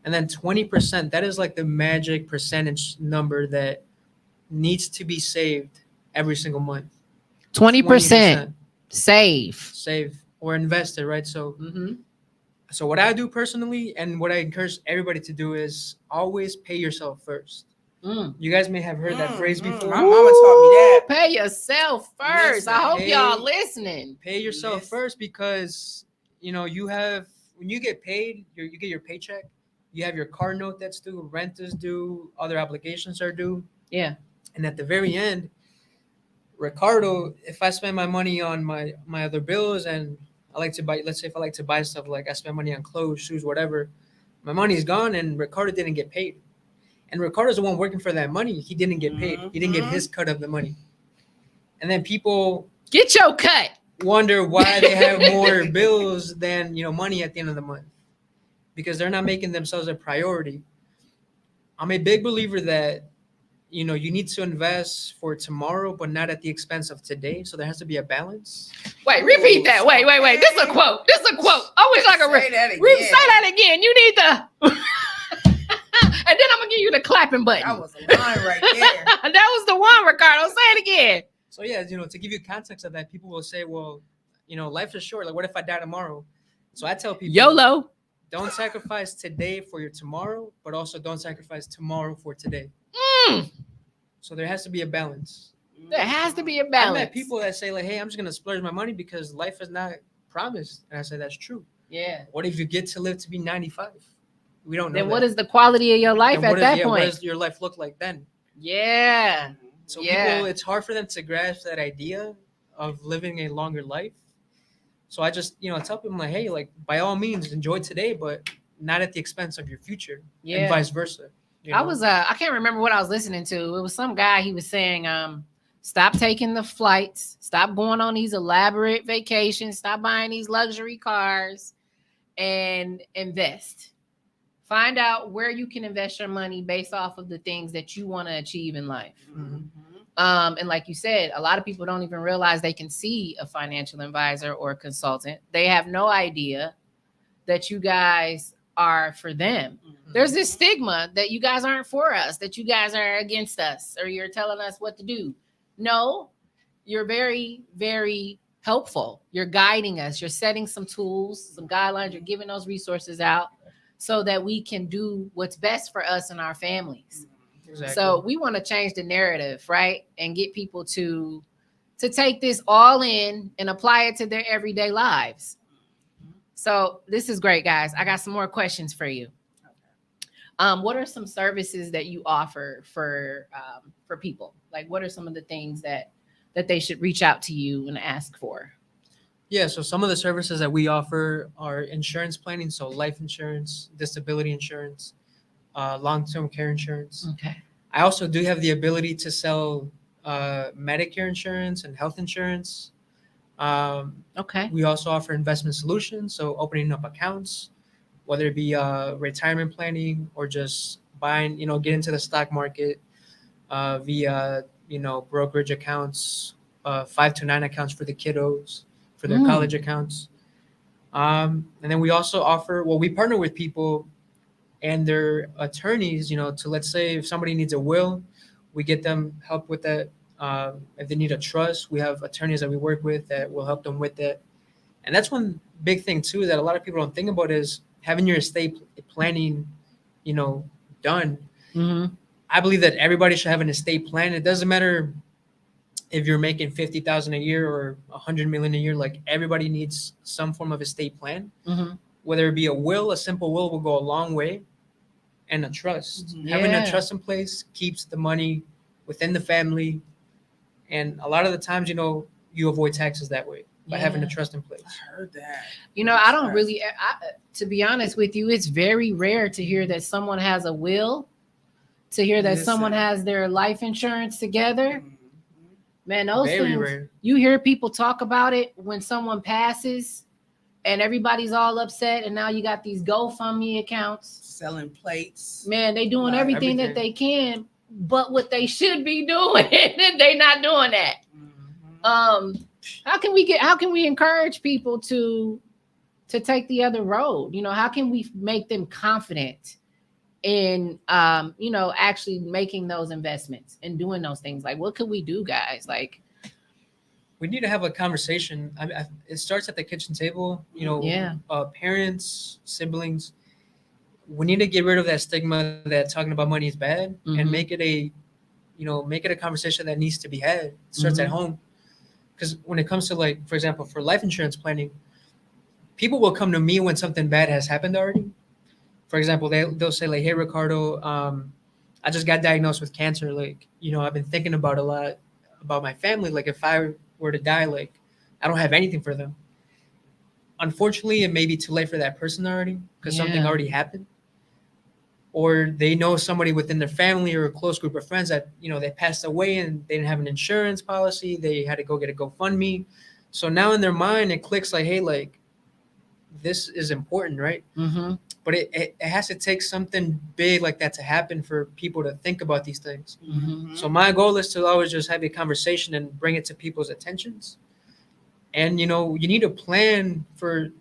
And then 20%, that is like the magic percentage number that needs to be saved every single month. 20% save or invested, right? So So what I do personally, and what I encourage everybody to do, is always pay yourself first. You guys may have heard that phrase before. My mama taught me that. Pay yourself first. Listen, I hope y'all listening. Pay yourself first, because when you get paid, you get your paycheck. You have your car note that's due, rent is due, other obligations are due. Yeah. And at the very end, Ricardo, if I spend my money on my other bills, and I like to buy, let's say if I like to buy stuff, like I spend money on clothes, shoes, whatever, my money's gone and Ricardo didn't get paid. And Ricardo's the one working for that money. He didn't get paid. He didn't get his cut of the money. And then people get your cut. Wonder why they have more bills than money at the end of the month, because they're not making themselves a priority. I'm a big believer that you need to invest for tomorrow, but not at the expense of today. So there has to be a balance. Wait, repeat that. Wait. This is a quote. I wish I could say that again. You need the and then I'm gonna give you the clapping button. That was a line right there. That was the one, Ricardo. Say it again. So yeah, to give you context of that, people will say, well, life is short. Like, what if I die tomorrow? So I tell people, YOLO. Don't sacrifice today for your tomorrow, but also don't sacrifice tomorrow for today. So there has to be a balance. There has to be a balance. I met people that say like, hey, I'm just gonna splurge my money because life is not promised. And I say that's true. Yeah. What if you get to live to be 95? We don't know. Then what is the quality of your life at that point? What does your life look like then? Yeah. So people, it's hard for them to grasp that idea of living a longer life. So I just, tell people like, hey, like by all means enjoy today, but not at the expense of your future, and vice versa. I can't remember what I was listening to. It was some guy, he was saying, stop taking the flights, stop going on these elaborate vacations, stop buying these luxury cars, and invest. Find out where you can invest your money based off of the things that you want to achieve in life. And like you said, a lot of people don't even realize they can see a financial advisor or a consultant. They have no idea that you guys are for them. There's this stigma that you guys aren't for us, that you guys are against us, or you're telling us what to do. No, you're very, very helpful. You're guiding us. You're setting some tools, some guidelines. You're giving those resources out so that we can do what's best for us and our families. Exactly. So we want to change the narrative, right? And get people to to take this all in and apply it to their everyday lives. So this is great, guys. I got some more questions for you. What are some services that you offer for people? Like, what are some of the things that they should reach out to you and ask for? Yeah, so some of the services that we offer are insurance planning, so life insurance, disability insurance, long-term care insurance. Okay. I also do have the ability to sell Medicare insurance and health insurance. Okay. We also offer investment solutions, so opening up accounts, whether it be retirement planning or just buying, get into the stock market via, brokerage accounts, 5 to 9 accounts for the kiddos, for their college accounts. And then we also offer, we partner with people and their attorneys, to, let's say if somebody needs a will, we get them help with that. If they need a trust, we have attorneys that we work with that will help them with that. And that's one big thing too that a lot of people don't think about is having your estate planning, done. Mm-hmm. I believe that everybody should have an estate plan. It doesn't matter if you're making 50,000 a year or 100 million a year. Like, everybody needs some form of estate plan. Mm-hmm. Whether it be a will, a simple will go a long way, and a trust. Mm-hmm. Having Yeah. a trust in place keeps the money within the family, and a lot of the times, you avoid taxes that way by having a Yeah. trust in place. I heard that. I don't really, to be honest with you, it's very rare to hear that someone has a will, to hear that someone Listen. has their life insurance together. Mhm. Man, those Very things, rare. you hear people talk about it when someone passes and everybody's all upset. And now you got these GoFundMe accounts. Selling plates. Man, they doing Like everything that they can, but what they should be doing, they not doing that. Mhm. How can we encourage people to take the other road? How can we make them confident in actually making those investments and doing those things? Like, what could we do, guys? Like, We need to have a conversation. It starts at the kitchen table. Yeah. Parents, siblings. We need to get rid of that stigma that talking about money is bad, Mhm. and make it a conversation that needs to be had. It starts at home. Because when it comes to, like, for example, for life insurance planning, people will come to me when something bad has happened already. For example, they'll say, like, "Hey, Ricardo, I just got diagnosed with cancer. Like, I've been thinking about a lot about my family. Like, if I were to die, like, I don't have anything for them." Unfortunately, it may be too late for that person already because something Yeah. already happened. Or they know somebody within their family or a close group of friends that, they passed away and they didn't have an insurance policy. They had to go get a GoFundMe. So now in their mind, it clicks like, hey, like, this is important, right? Mm-hmm. But it has to take something big like that to happen for people to think about these things. Mm-hmm. So my goal is to always just have a conversation and bring it to people's attentions. And, you need to plan for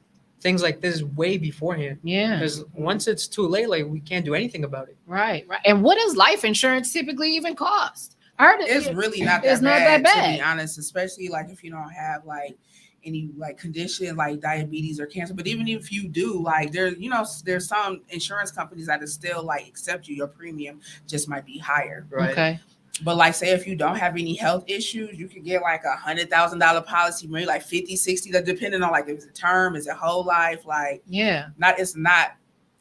things like this way beforehand. Yeah. Because once it's too late, like, we can't do anything about it. Right. And what does life insurance typically even cost? I heard It's really not that it's not bad, that to bad. be honest, especially like if you don't have like any like condition like diabetes or cancer. But even if you do, like, there's some insurance companies that still like accept you. Your premium just might be higher. Right. Okay. But like, say if you don't have any health issues, you could get like $100,000 policy, maybe like 50, 60, that depending on like if it's a term, is it whole life, like Yeah. it's not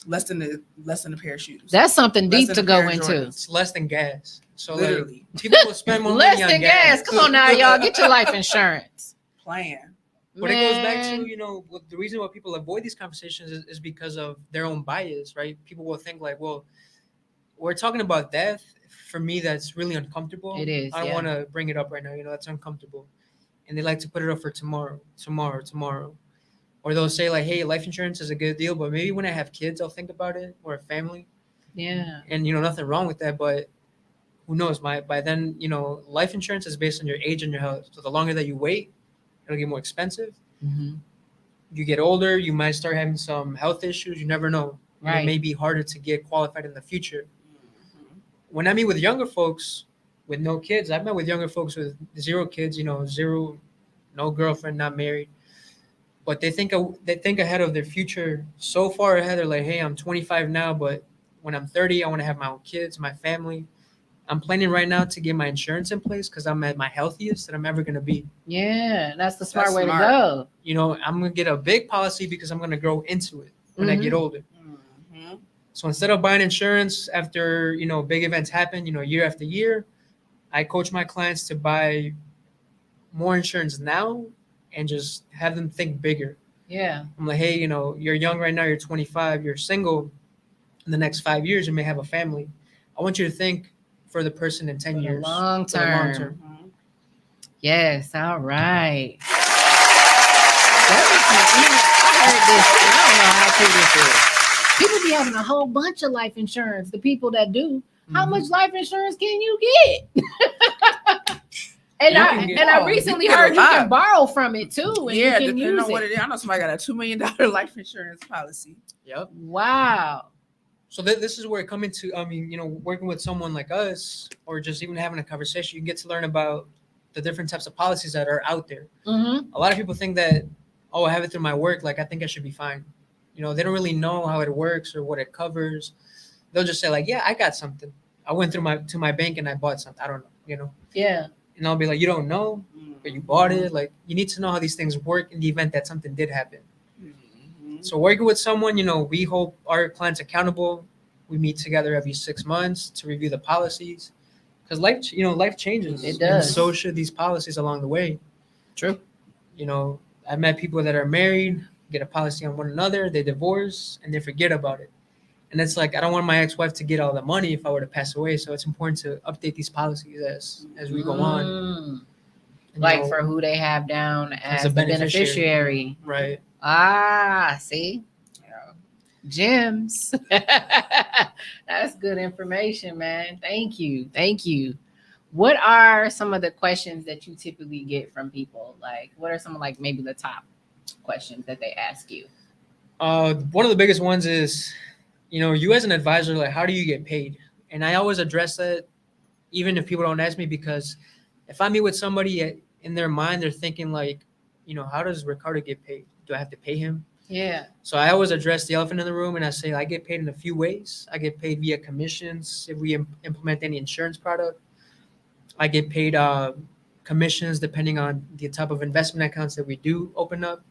less than a pair of shoes. That's something Less deep than to a go pair of into. Jordans. It's less than gas. So Literally. like, people will spend more Less money on than gas. Come on now, y'all. Get your life insurance. Plan. But it goes back Man. to, the reason why people avoid these conversations is because of their own bias, right? People will think like, well, we're talking about death. For me, that's really uncomfortable. It is, I don't yeah. want to bring it up right now. That's uncomfortable. And they like to put it up for tomorrow. Or they'll say like, hey, life insurance is a good deal, but maybe when I have kids, I'll think about it, or a family. Yeah. And, nothing wrong with that, but who knows? By then, life insurance is based on your age and your health. So the longer that you wait, it'll get more expensive. Mm-hmm. You get older, you might start having some health issues. You never know. And Right. it may be harder to get qualified in the future. When I meet with younger folks with no kids, I've met with younger folks with 0 kids, zero, no girlfriend, not married. But they think ahead of their future so far ahead. They're like, hey, I'm 25 now, but when I'm 30, I want to have my own kids, my family. I'm planning right now to get my insurance in place because I'm at my healthiest that I'm ever gonna be. Yeah, that's the smart That's way smart. to go. You know, I'm gonna get a big policy because I'm gonna grow into it when I get older. Mhm. So instead of buying insurance after, big events happen, year after year, I coach my clients to buy more insurance now and just have them think bigger. Yeah. I'm like, hey, you're young right now, you're 25, you're single. In the next 5 years, you may have a family. I want you to think for the person in 10 For the years. long For the long term. term. Mhm. Yes. All right. That makes me, I heard this, and I don't know how true this is. People be having a whole bunch of life insurance. The people that do, how Mhm. much life insurance can you get? And You I can get- and I Oh, you recently can get a heard you can lot. borrow from it too, and Yeah, you can depending use on what it. it is. I know somebody got a $2 million life insurance policy. Yep. Wow. So this is where it comes into, working with someone like us or just even having a conversation, you get to learn about the different types of policies that are out there. Mm-hmm. A lot of people think that, oh, I have it through my work. Like, I think I should be fine. They don't really know how it works or what it covers. They'll just say like, yeah, I got something. I went to my bank and I bought something. I don't know, Yeah. and I'll be like, you don't know, but you bought it. Like, you need to know how these things work in the event that something did happen. Mhm. So working with someone, we hold our clients accountable. We meet together every 6 months to review the policies because life changes. It And does. so should these policies along the way. True. I've met people that are married, get a policy on one another, they divorce, and they forget about it. And it's like, I don't want my ex-wife to get all the money if I were to pass away. So it's important to update these policies as we go on. Mm. And, Like for who they have down as a the beneficiary. Right. Ah, see? Yeah. Gems. That's good information, man. Thank you. Thank you. What are some of the questions that you typically get from people? Like, what are some of like maybe the top questions that they ask you? One of the biggest ones is, you as an advisor, like, how do you get paid? And I always address that, even if people don't ask me, because if I meet with somebody in their mind, they're thinking like, how does Ricardo get paid? Do I have to pay him? Yeah. So I always address the elephant in the room, and I say I get paid in a few ways. I get paid via commissions if we implement any insurance product. I get paid commissions depending on the type of investment accounts that we do open up,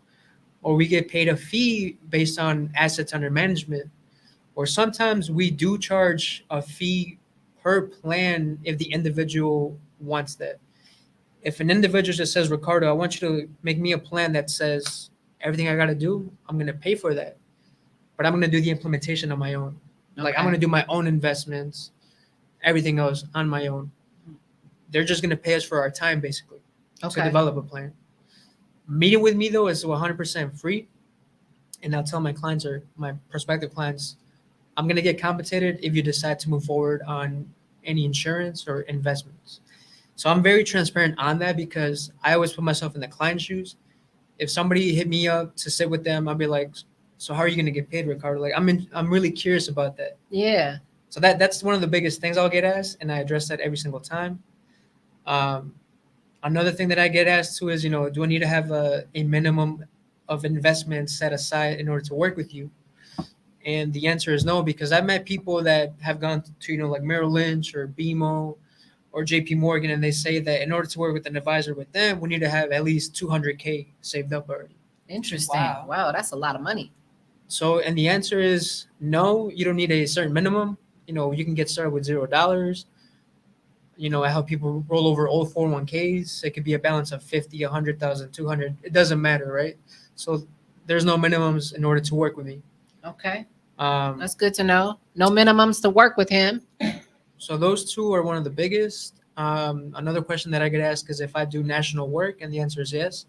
or we get paid a fee based on assets under management, or sometimes we do charge a fee per plan if the individual wants that. If an individual just says, Ricardo, I want you to make me a plan that says everything I got to do, I'm going to pay for that, but I'm going to do the implementation on my own. Like, I'm going to do my own investments, everything else on my own. They're just going to pay us for our time, basically, to develop a plan. Meeting with me, though, is 100% free. And I'll tell my clients or my prospective clients, I'm going to get compensated if you decide to move forward on any insurance or investments. So I'm very transparent on that because I always put myself in the client's shoes. If somebody hit me up to sit with them, I'll be like, so how are you going to get paid, Ricardo? Like, I'm really curious about that. Yeah. So that's one of the biggest things I'll get asked, and I address that every single time. Another thing that I get asked to is, do I need to have a minimum of investment set aside in order to work with you? And the answer is no, because I've met people that have gone to, like Merrill Lynch or BMO or JP Morgan, and they say that in order to work with an advisor with them, we need to have at least $200K saved up already. Interesting. Wow. Wow, that's a lot of money. So, and the answer is no, you don't need a certain minimum. You can get started with $0. I help people roll over old 401ks. It could be a balance of 50, 100,000, 200. It doesn't matter, right? So there's no minimums in order to work with me. Okay. Um, That's good to know. No minimums to work with him. so those two are one of the biggest. Another question that I get asked is if I do national work, and the answer is yes.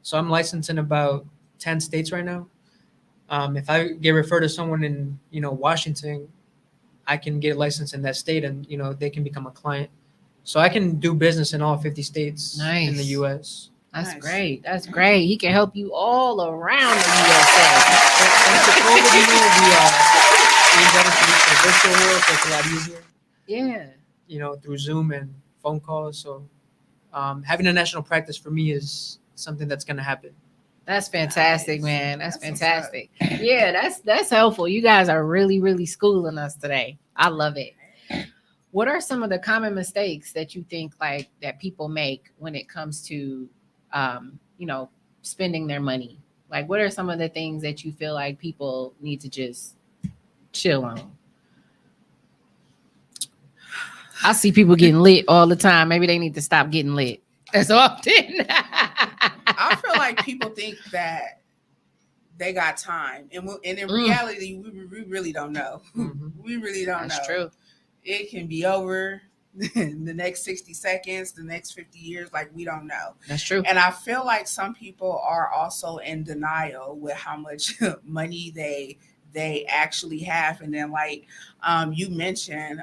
So I'm licensed in about 10 states right now. If I get referred to someone in, Washington, I can get licensed in that state, and they can become a client. So I can do business in all 50 states in the Nice. U.S. That's Nice. great. That's great. He can help you all around the USA. Thanks to COVID, we got introduced to the virtual world, so it's a lot easier. Yeah. Through Zoom and phone calls. So having a national practice for me is something that's going to happen. That's fantastic, Nice. man. That's That's what's up. fantastic. Yeah, that's helpful. You guys are really, really schooling us today. I love it. What are some of the common mistakes that you think like that people make when it comes to, you know, spending their money? Like, what are some of the things that you feel like people need to just chill on? I see people getting lit all the time. Maybe they need to stop getting lit as often. I feel like people think that they got time, and in reality, we really don't know. We really don't know. That's true. It can be over in the next 60 seconds, the next 50 years, like we don't know. That's true. And I feel like some people are also in denial with how much money they actually have. And then like you mentioned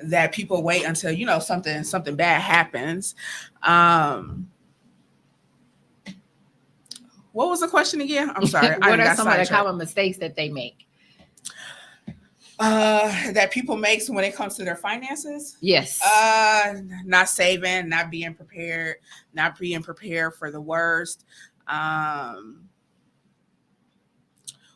that people wait until, you know, something bad happens. What was the question again? I'm sorry. What are some of the common mistakes that they make? That people make when it comes to their finances? Yes. Not saving, not being prepared for the worst.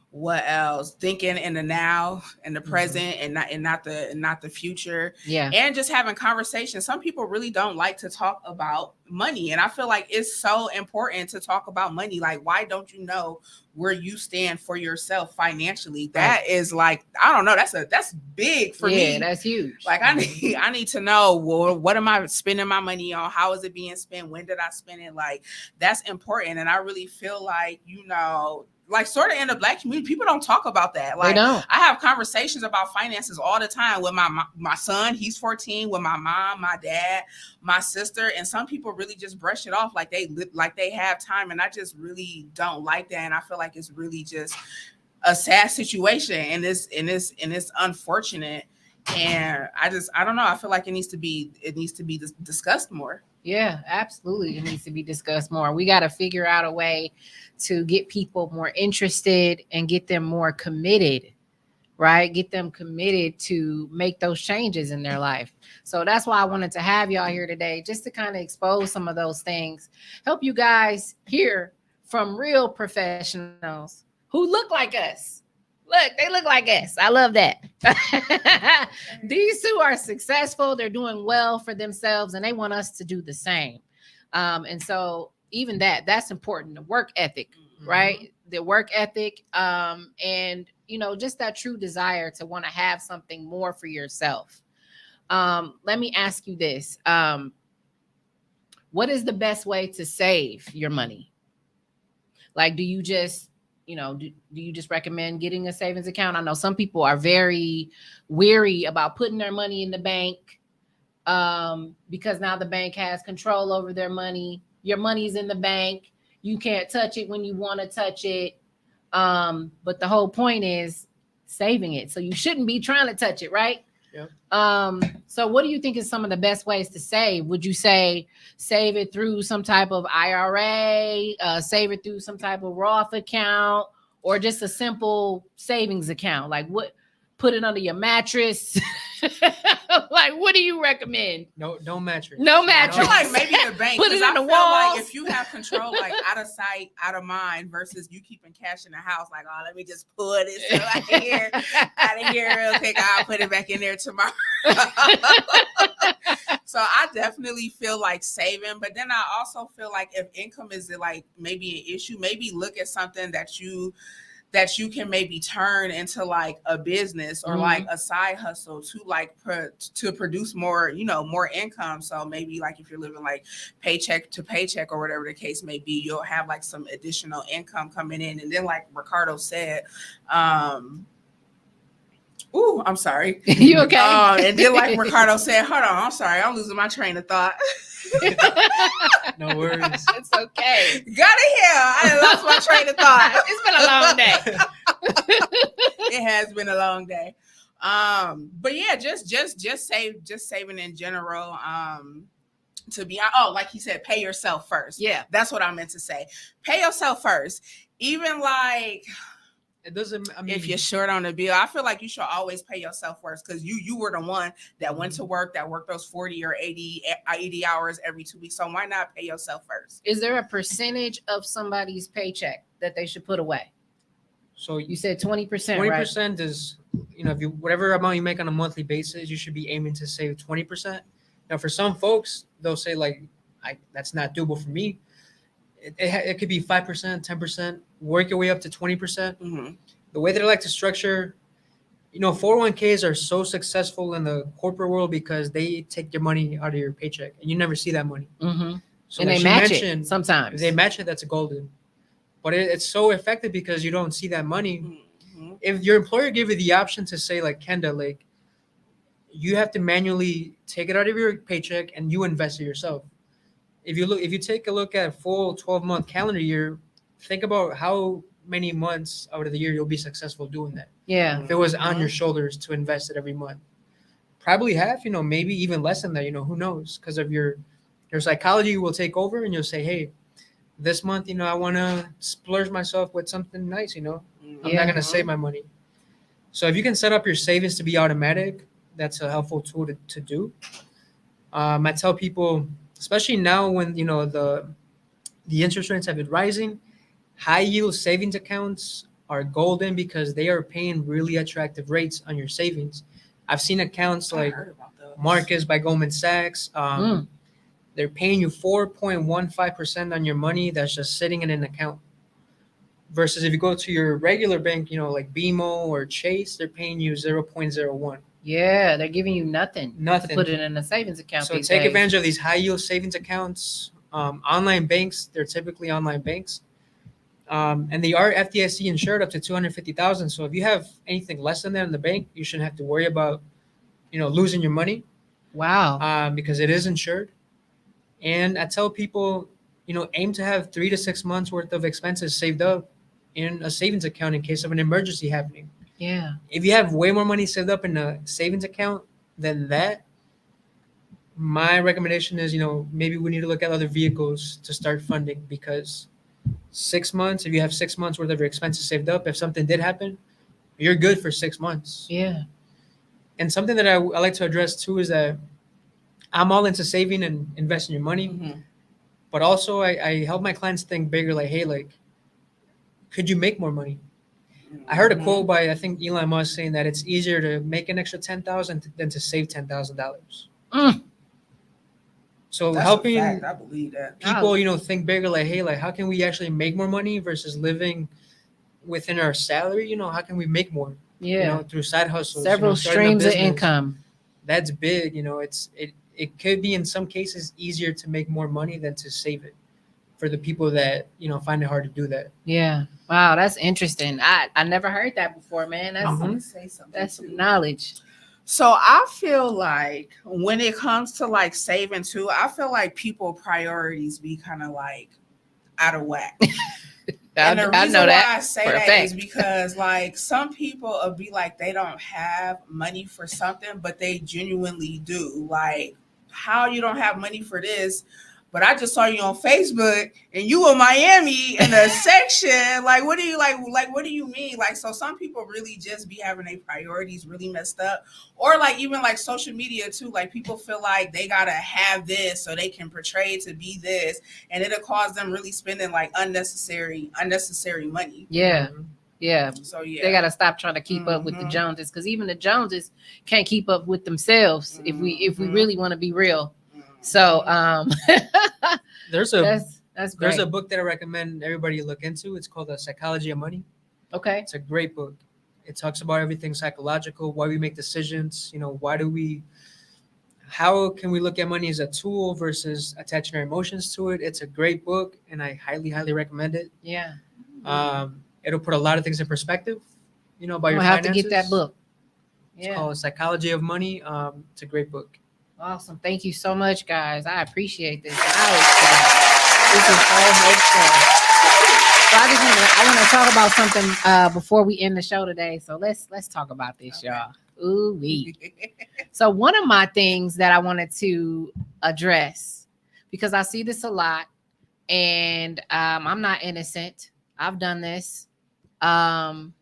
What else? Thinking in the now, in the present, and not the future. Yeah. And just having conversations. Some people really don't like to talk about money, and I feel like it's so important to talk about money. Like, why don't you know where you stand for yourself financially? That is like, I don't know. That's big for me. Yeah, that's huge. Like I need to know, well, what am I spending my money on? How is it being spent? When did I spend it? Like, that's important. And I really feel like, you know, like sort of in the Black community, people don't talk about that. Like, they don't. I have conversations about finances all the time with my son. He's 14. With my mom, my dad, my sister, and some people really just brush it off like they have time, and I just really don't like that. And I feel like it's really just a sad situation, and it's unfortunate. And I don't know. I feel like it needs to be discussed more. Yeah, absolutely. It needs to be discussed more. We got to figure out a way to get people more interested and get them more committed, right? Get them committed to make those changes in their life. So that's why I wanted to have y'all here today, just to kind of expose some of those things, help you guys hear from real professionals who look like us. Look, they look like us. I love that. These two are successful. They're doing well for themselves, and they want us to do the same. And so even that's important. The work ethic, right? The work ethic, and, you know, just that true desire to want to have something more for yourself. Let me ask you this. What is the best way to save your money? Like, do you just, you know, do you just recommend getting a savings account? I know some people are very weary about putting their money in the bank because now the bank has control over their money. Your money's in the bank. You can't touch it when you want to touch it. But the whole point is saving it. So you shouldn't be trying to touch it, right? Yeah. So what do you think is some of the best ways to save? Would you say save it through some type of IRA, save it through some type of Roth account, or just a simple savings account? Like, what, put it under your mattress? Like, what do you recommend? No mattress. No mattress. I feel like maybe the bank. Put it in the walls. Like if you have control, like out of sight, out of mind, versus you keeping cash in the house. Like, oh, let me just put it out of here real quick. I'll put it back in there tomorrow. So I definitely feel like saving, but then I also feel like if income is like maybe an issue, maybe look at something that you can maybe turn into like a business or like a side hustle to like to produce more, you know, more income. So maybe like if you're living like paycheck to paycheck or whatever the case may be, you'll have like some additional income coming in. And then like Ricardo said, I'm sorry. You okay? And then like Ricardo said, hold on, I'm sorry, I'm losing my train of thought. No worries. It's okay. Got it here. I lost my train of thought. It's been a long day. It has been a long day. But yeah, just saving in general. To be like he said, pay yourself first. Yeah, that's what I meant to say. Pay yourself first. Even like, it doesn't, I mean, if you're short on a bill, I feel like you should always pay yourself first, because you were the one that went to work, that worked those 40 or 80 hours every 2 weeks. So why not pay yourself first? Is there a percentage of somebody's paycheck that they should put away? So you said 20%, 20% is if you whatever amount you make on a monthly basis, you should be aiming to save 20%. Now, for some folks, they'll say like, that's not doable for me. It could be 5%, 10%, work your way up to 20%. Mm-hmm. The way that I like to structure, 401ks are so successful in the corporate world because they take your money out of your paycheck and you never see that money. Mm-hmm. So And like they she match mentioned, it sometimes. if they match it, that's golden. But it's so effective because you don't see that money. Mm-hmm. If your employer gave you the option to say like, Kenda, like you have to manually take it out of your paycheck and you invest it yourself. If you take a look at a full 12-month calendar year, think about how many months out of the year you'll be successful doing that. Yeah. If it was on your shoulders to invest it every month, probably half, maybe even less than that, who knows? Because of your psychology will take over and you'll say, hey, this month, I want to splurge myself with something nice, I'm not going to save my money. So if you can set up your savings to be automatic, that's a helpful tool to do. I tell people, especially now when, the interest rates have been rising, high yield savings accounts are golden because they are paying really attractive rates on your savings. I've seen accounts like Marcus by Goldman Sachs. They're paying you 4.15% on your money that's just sitting in an account. Versus if you go to your regular bank, like BMO or Chase, they're paying you 0.01. Yeah, they're giving you nothing. Nothing. To put it in a savings account. So take advantage of these high yield savings accounts. Online banks, they're typically online banks. And they are FDIC insured up to $250,000. So if you have anything less than that in the bank, you shouldn't have to worry about, losing your money. Wow. Because it is insured. And I tell people, aim to have 3 to 6 months worth of expenses saved up in a savings account in case of an emergency happening. Yeah. If you have way more money saved up in a savings account than that, my recommendation is, maybe we need to look at other vehicles to start funding, because 6 months, if you have 6 months worth of your expenses saved up, if something did happen, you're good for 6 months. Yeah. And something that I like to address too is that I'm all into saving and investing your money. Mm-hmm. But also I help my clients think bigger, like, hey, like, could you make more money? I heard a quote by, I think, Elon Musk saying that it's easier to make an extra $10,000 than to save $10,000. So That's helping a fact. I believe that. people, think bigger, like, hey, like, how can we actually make more money versus living within our salary? How can we make more? Yeah. Through side hustles. Several starting a streams of business. income. That's big. It could be in some cases easier to make more money than to save it for the people that, find it hard to do that. Yeah. Wow, that's interesting. I never heard that before, man. That's some knowledge. So I feel like when it comes to like saving too, I feel like people priorities be kind of like out of whack. And the reason why I say that is because like some people will be like they don't have money for something, but they genuinely do. Like, how you don't have money for this? But I just saw you on Facebook and you in Miami in a section. Like, what do you like? Like, what do you mean? Like, so some people really just be having their priorities really messed up, or like even like social media too. Like, people feel like they gotta have this so they can portray to be this, and it'll cause them really spending like unnecessary money. Yeah. Yeah. So yeah, they gotta stop trying to keep up with the Joneses, because even the Joneses can't keep up with themselves if we really want to be real. So there's a that's great. There's a book that I recommend everybody look into. It's called The Psychology of Money. Okay. It's a great book. It talks about everything psychological, why we make decisions, how can we look at money as a tool versus attaching our emotions to it. It's a great book and I highly, highly recommend it. Yeah. It'll put a lot of things in perspective, about your finances. I'll have to get that book. It's called Psychology of Money. It's a great book. Awesome. Thank you so much, guys. I appreciate this knowledge today. This is so helpful. So I want to talk about something before we end the show today. So let's talk about this, y'all. Ooh-wee. So one of my things that I wanted to address, because I see this a lot, and I'm not innocent. I've done this. Haven't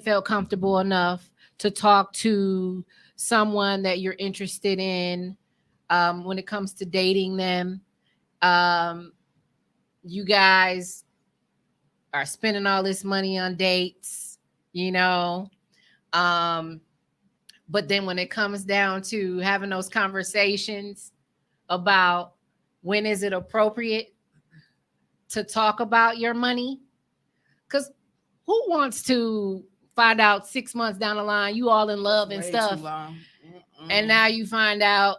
felt comfortable enough to talk to someone that you're interested in when it comes to dating them. You guys are spending all this money on dates, But then when it comes down to having those conversations about when is it appropriate to talk about your money, because who wants to find out 6 months down the line you all in love and Way stuff, too long. and now you find out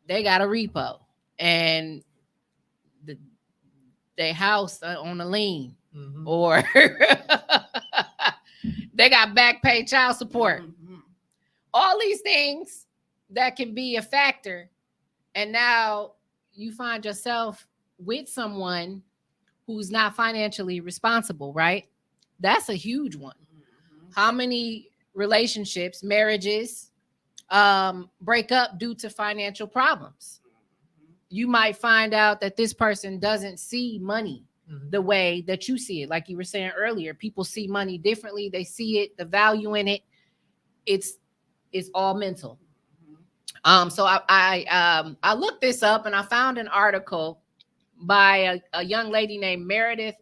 they got a repo and their house on a lien, or they got back pay child support. All these things that can be a factor. And now you find yourself with someone who's not financially responsible, right? That's a huge one. How many relationships, marriages, break up due to financial problems? You might find out that this person doesn't see money the way that you see it. Like you were saying earlier, people see money differently. They see it, the value in it. It's all mental. So I looked this up and I found an article by a young lady named Meredith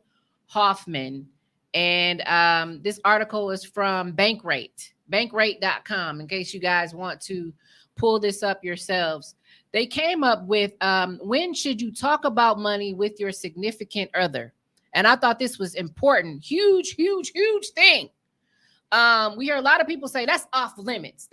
Hoffman. And this article is from bankrate.com, in case you guys want to pull this up yourselves. They came up with when should you talk about money with your significant other? And I thought this was important. Huge thing. We hear a lot of people say that's off limits.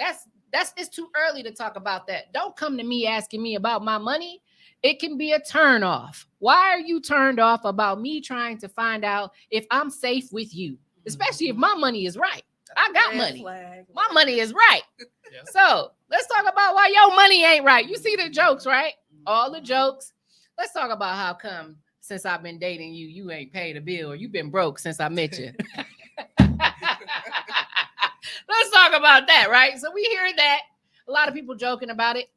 It's too early to talk about that. Don't come to me asking me about my money. It can be a turn off. Why are you turned off about me trying to find out if I'm safe with you? Especially if my money is right. I got money. My money is right. Yeah. So let's talk about why your money ain't right. You see the jokes, right? All the jokes. Let's talk about how come since I've been dating you, you ain't paid a bill, or you've been broke since I met you. Let's talk about that, right? So we hear that. A lot of people joking about it.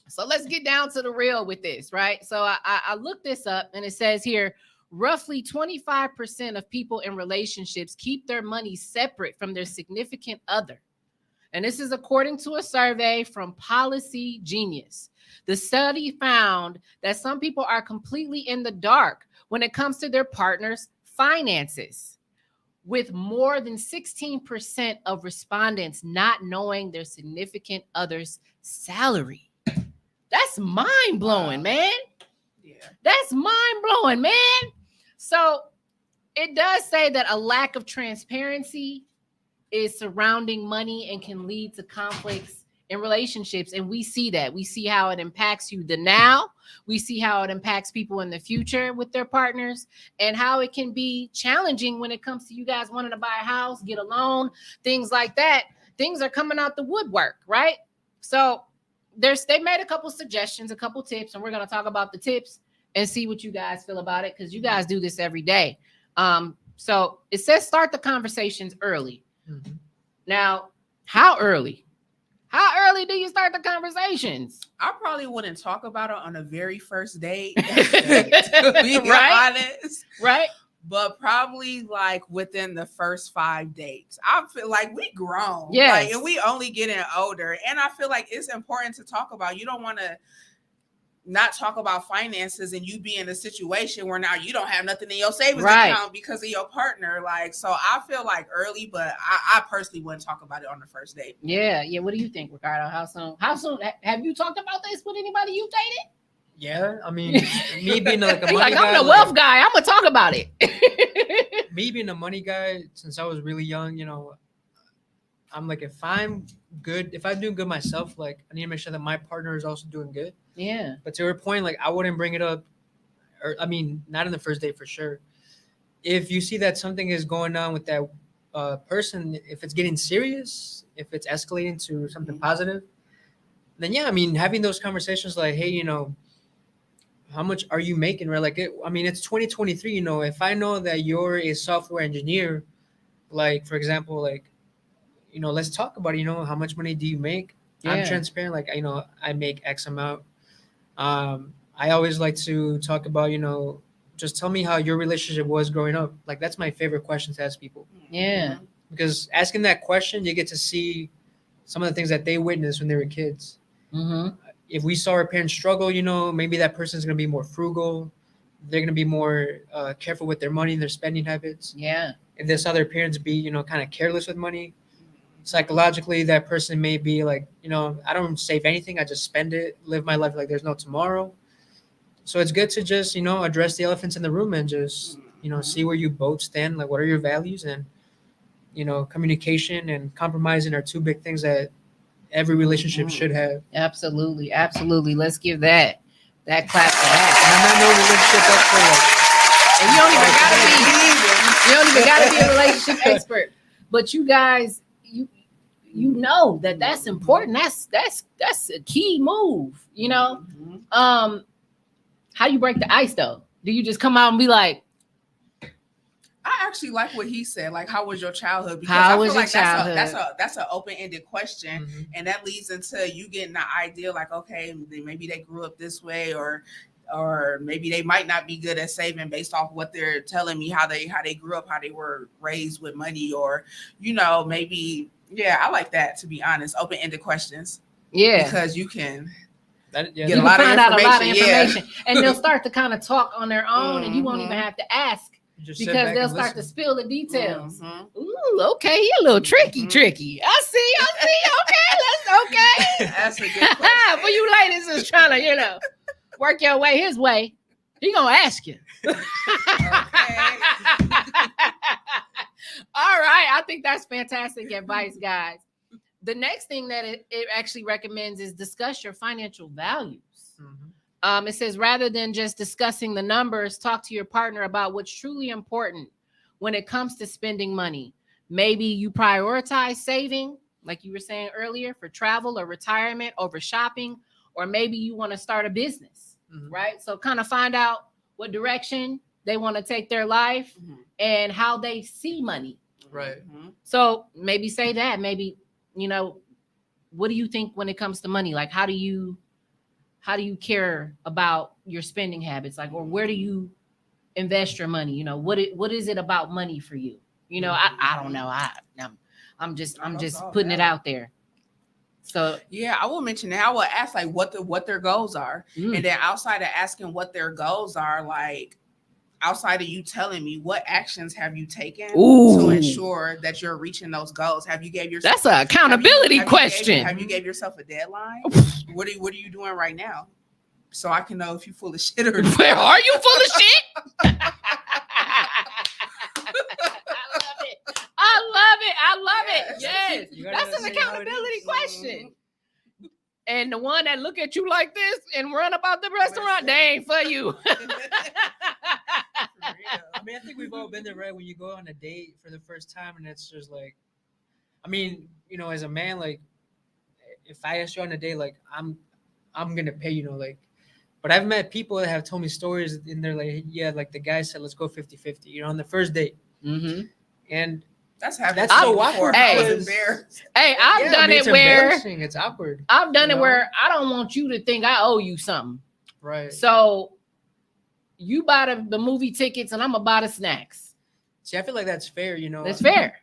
So let's get down to the real with this, right? So I looked this up and it says here, roughly 25% of people in relationships keep their money separate from their significant other. And this is according to a survey from Policy Genius. The study found that some people are completely in the dark when it comes to their partner's finances, with more than 16% of respondents not knowing their significant other's salary. That's mind-blowing, man. Yeah. That's mind-blowing, man. So it does say that a lack of transparency is surrounding money and can lead to conflicts in relationships. And we see that. We see how it impacts you the now. We see how it impacts people in the future with their partners, and how it can be challenging when it comes to you guys wanting to buy a house, get a loan, things like that. Things are coming out the woodwork, right? So they made a couple suggestions, a couple tips, and we're going to talk about the tips and see what you guys feel about it, because you guys do this every day. So it says start the conversations early. Mm-hmm. Now, how early? How early do you start the conversations? I probably wouldn't talk about it on the very first date, to be honest. Right. But probably like within the first 5 dates. I feel like we grown. Yes. Like, and we only getting older. And I feel like it's important to talk about. You don't want to not talk about finances and you be in a situation where now you don't have nothing in your savings account because of your partner. Like, so I feel like early, but I personally wouldn't talk about it on the first date. Yeah. What do you think, Ricardo? How soon have you talked about this with anybody you dated? Yeah, I mean, me being like a money guy, I'm the wealth guy. I'm gonna talk about it. Me being a money guy since I was really young, I'm like, if I'm doing good myself, like I need to make sure that my partner is also doing good. Yeah. But to her point, like I wouldn't bring it up, or I mean, not in the first date for sure. If you see that something is going on with that person, if it's getting serious, if it's escalating to something positive, then yeah, I mean, having those conversations like, hey, how much are you making? Right? Like, it's 2023. If I know that you're a software engineer, like for example, like, let's talk about, how much money do you make? Yeah. I'm transparent. Like, I make X amount. I always like to talk about, just tell me how your relationship was growing up. Like, that's my favorite question to ask people. Yeah. Because asking that question, you get to see some of the things that they witnessed when they were kids. Mm-hmm. If we saw our parents struggle, maybe that person's going to be more frugal. They're going to be more careful with their money and their spending habits. Yeah. If they saw their parents be, kind of careless with money, psychologically that person may be like, I don't save anything, I just spend it, live my life like there's no tomorrow. So it's good to just address the elephants in the room and just see where you both stand, like what are your values. And communication and compromising are two big things that every relationship should have. Absolutely. Let's give that clap for that. And I'm not no relationship expert. And you don't even gotta be a relationship expert. But you guys, you know that's important. That's a key move. How you break the ice though? Do you just come out and be like, I actually like what he said. Like, how was your childhood? Because how I was feel your like childhood? That's an open-ended question, and that leads into you getting the idea. Like, okay, maybe they grew up this way, or maybe they might not be good at saving based off what they're telling me how they grew up, how they were raised with money, or maybe I like that, to be honest. Open-ended questions, because you can. You can find out a lot of information, and they'll start to kind of talk on their own, and you won't even have to ask. Because they'll start to spill the details. Ooh, okay, you're a little tricky. I see. Okay. That's a good question. For you ladies is trying to, work your way his way, he gonna ask you. Okay. All right, I think that's fantastic advice, guys. The next thing that it actually recommends is discuss your financial values. It says, rather than just discussing the numbers, talk to your partner about what's truly important when it comes to spending money. Maybe you prioritize saving, like you were saying earlier, for travel or retirement over shopping, or maybe you want to start a business, right? So kind of find out what direction they want to take their life and how they see money. Right. So maybe say that. Maybe, what do you think when it comes to money? Like, how do you care about your spending habits? Like, or where do you invest your money? What is it about money for you? I don't know. I'm just putting it out there. So I will mention that. I will ask like what their goals are. And then outside of asking what their goals are, like outside of you telling me, what actions have you taken to ensure that you're reaching those goals? Have you gave yourself? That's an accountability question. Have you gave yourself a deadline? What are you doing right now? So I can know if you're full of shit or not. Where are you full of shit? I love it. Yes. That's an accountability question. And the one that look at you like this and run about the restaurant, they ain't for you. I mean, I think we've all been there, right? When you go on a date for the first time and it's just like, I mean, as a man, like, if I ask you on a date, like, I'm going to pay, like, but I've met people that have told me stories and they're like, like the guy said, let's go 50-50, on the first date. And that's happened. That's so awkward. I've done it where it's awkward. I've done it where I don't want you to think I owe you something. Right. So you buy the movie tickets and I'm gonna buy the snacks. See, I feel like that's fair, That's fair.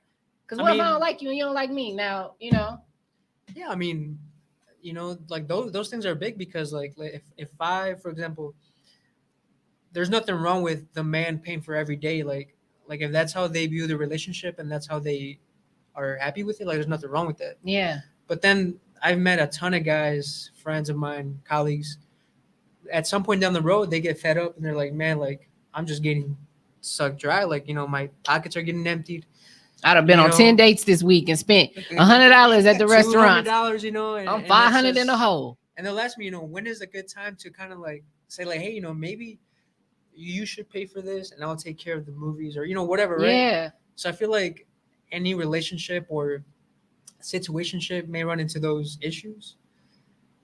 Because what if I don't like you and you don't like me? Now, Yeah, I mean, like those things are big because like if I, for example, there's nothing wrong with the man paying for every day, like if that's how they view the relationship and that's how they are happy with it, like there's nothing wrong with that. Yeah. But then I've met a ton of guys, friends of mine, colleagues, at some point down the road, they get fed up and they're like, man, like I'm just getting sucked dry. Like, my pockets are getting emptied. I'd have been on 10 dates this week and spent $100 at the restaurant. $200, I'm 500 in the hole. And they'll ask me, when is a good time to kind of like say like, hey, maybe you should pay for this and I'll take care of the movies or, whatever, right? Yeah. So I feel like any relationship or situationship may run into those issues.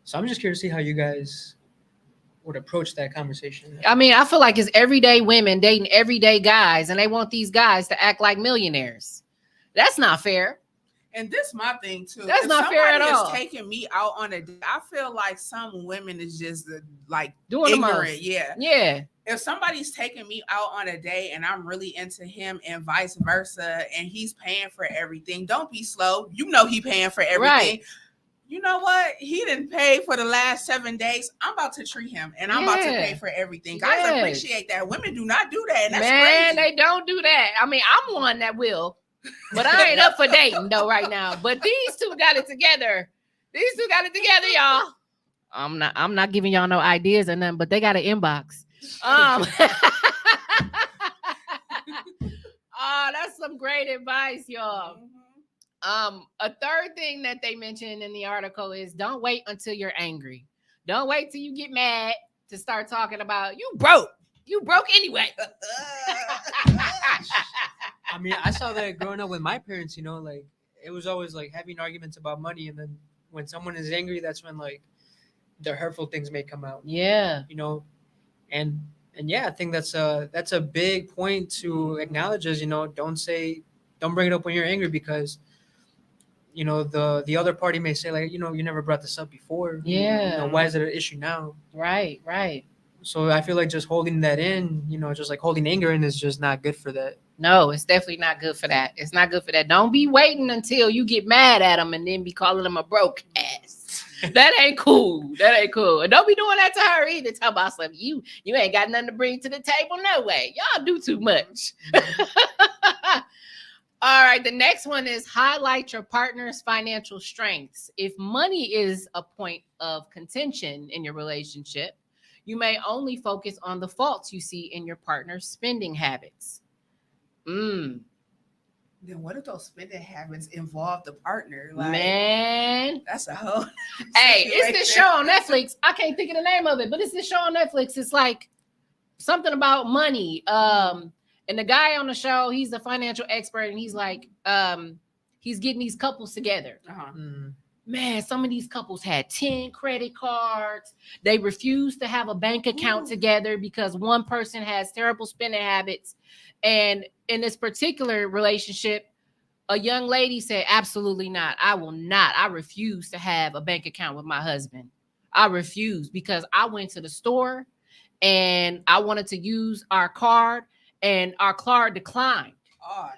So I'm just curious to see how you guys would approach that conversation. I mean, I feel like it's everyday women dating everyday guys and they want these guys to act like millionaires. That's not fair. And this is my thing too. That's not fair at all. Taking me out on a date, I feel like some women is just like doing ignorant. Yeah. If somebody's taking me out on a date and I'm really into him and vice versa, and he's paying for everything, don't be slow. He paying for everything. Right. You know what? He didn't pay for the last 7 days. I'm about to treat him and I'm about to pay for everything. Guys appreciate that. Women do not do that. And that's crazy. They don't do that. I mean, I'm one that will. But I ain't up for dating though right now. But these two got it together. Y'all. I'm not giving y'all no ideas or nothing, but they got an inbox. Oh, that's some great advice, y'all. A third thing that they mentioned in the article is don't wait until you're angry. Don't wait till you get mad to start talking about you broke. You broke anyway. I mean, I saw that growing up with my parents, like it was always like having arguments about money. And then when someone is angry, that's when like the hurtful things may come out. Yeah. And yeah, I think that's a big point to acknowledge is, don't bring it up when you're angry because, the other party may say like, you never brought this up before. Yeah. Why is it an issue now? Right. So I feel like just holding that in, just like holding anger in is just not good for that. No, it's definitely not good for that. It's not good for that. Don't be waiting until you get mad at them and then be calling them a broke ass. That ain't cool. And don't be doing that to her either. Tell about something. You ain't got nothing to bring to the table. No way. Y'all do too much. All right. The next one is highlight your partner's financial strengths. If money is a point of contention in your relationship, you may only focus on the faults you see in your partner's spending habits. Then what if those spending habits involve the partner? Like, man, that's a whole. Hey, it's this show on Netflix. I can't think of the name of it, but it's this show on Netflix. It's like something about money. And the guy on the show, he's a financial expert, and he's like, he's getting these couples together. Man, some of these couples had 10 credit cards. They refused to have a bank account together because one person has terrible spending habits. And in this particular relationship, a young lady said, absolutely not. I will not. I refuse to have a bank account with my husband. I refuse because I went to the store and I wanted to use our card and our card declined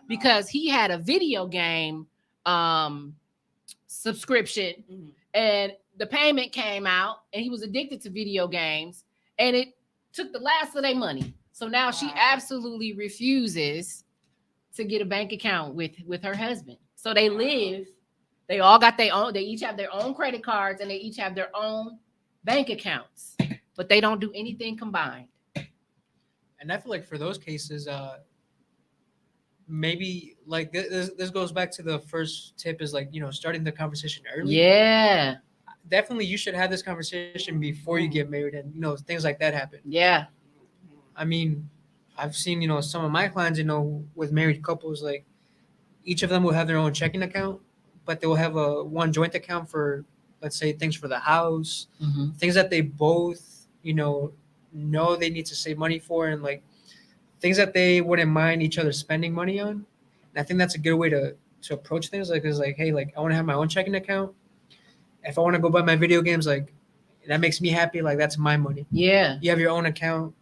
because he had a video game subscription and the payment came out and he was addicted to video games and it took the last of their money. So now she absolutely refuses to get a bank account with her husband. So they all got their own, they each have their own credit cards and they each have their own bank accounts, but they don't do anything combined. And I feel like for those cases, maybe like this goes back to the first tip is like, starting the conversation early. Yeah. Definitely you should have this conversation before you get married and, things like that happen. Yeah. I mean, I've seen, some of my clients, with married couples, like each of them will have their own checking account, but they will have one joint account for, let's say, things for the house, things that they both, know they need to save money for, and like things that they wouldn't mind each other spending money on. And I think that's a good way to approach things. Like, it's like, hey, like I want to have my own checking account. If I want to go buy my video games, like that makes me happy. Like that's my money. Yeah. You have your own account.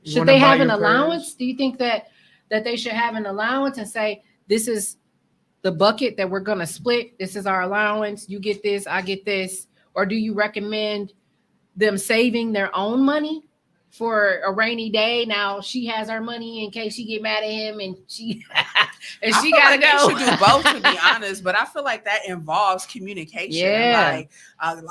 Should they have an allowance? Do you think that they should have an allowance and say, this is the bucket that we're going to split? This is our allowance. You get this, I get this. Or do you recommend them saving their own money for a rainy day? Now she has her money in case she get mad at him and she gotta go. They should do both, to be honest, but I feel like that involves communication. Yeah. Like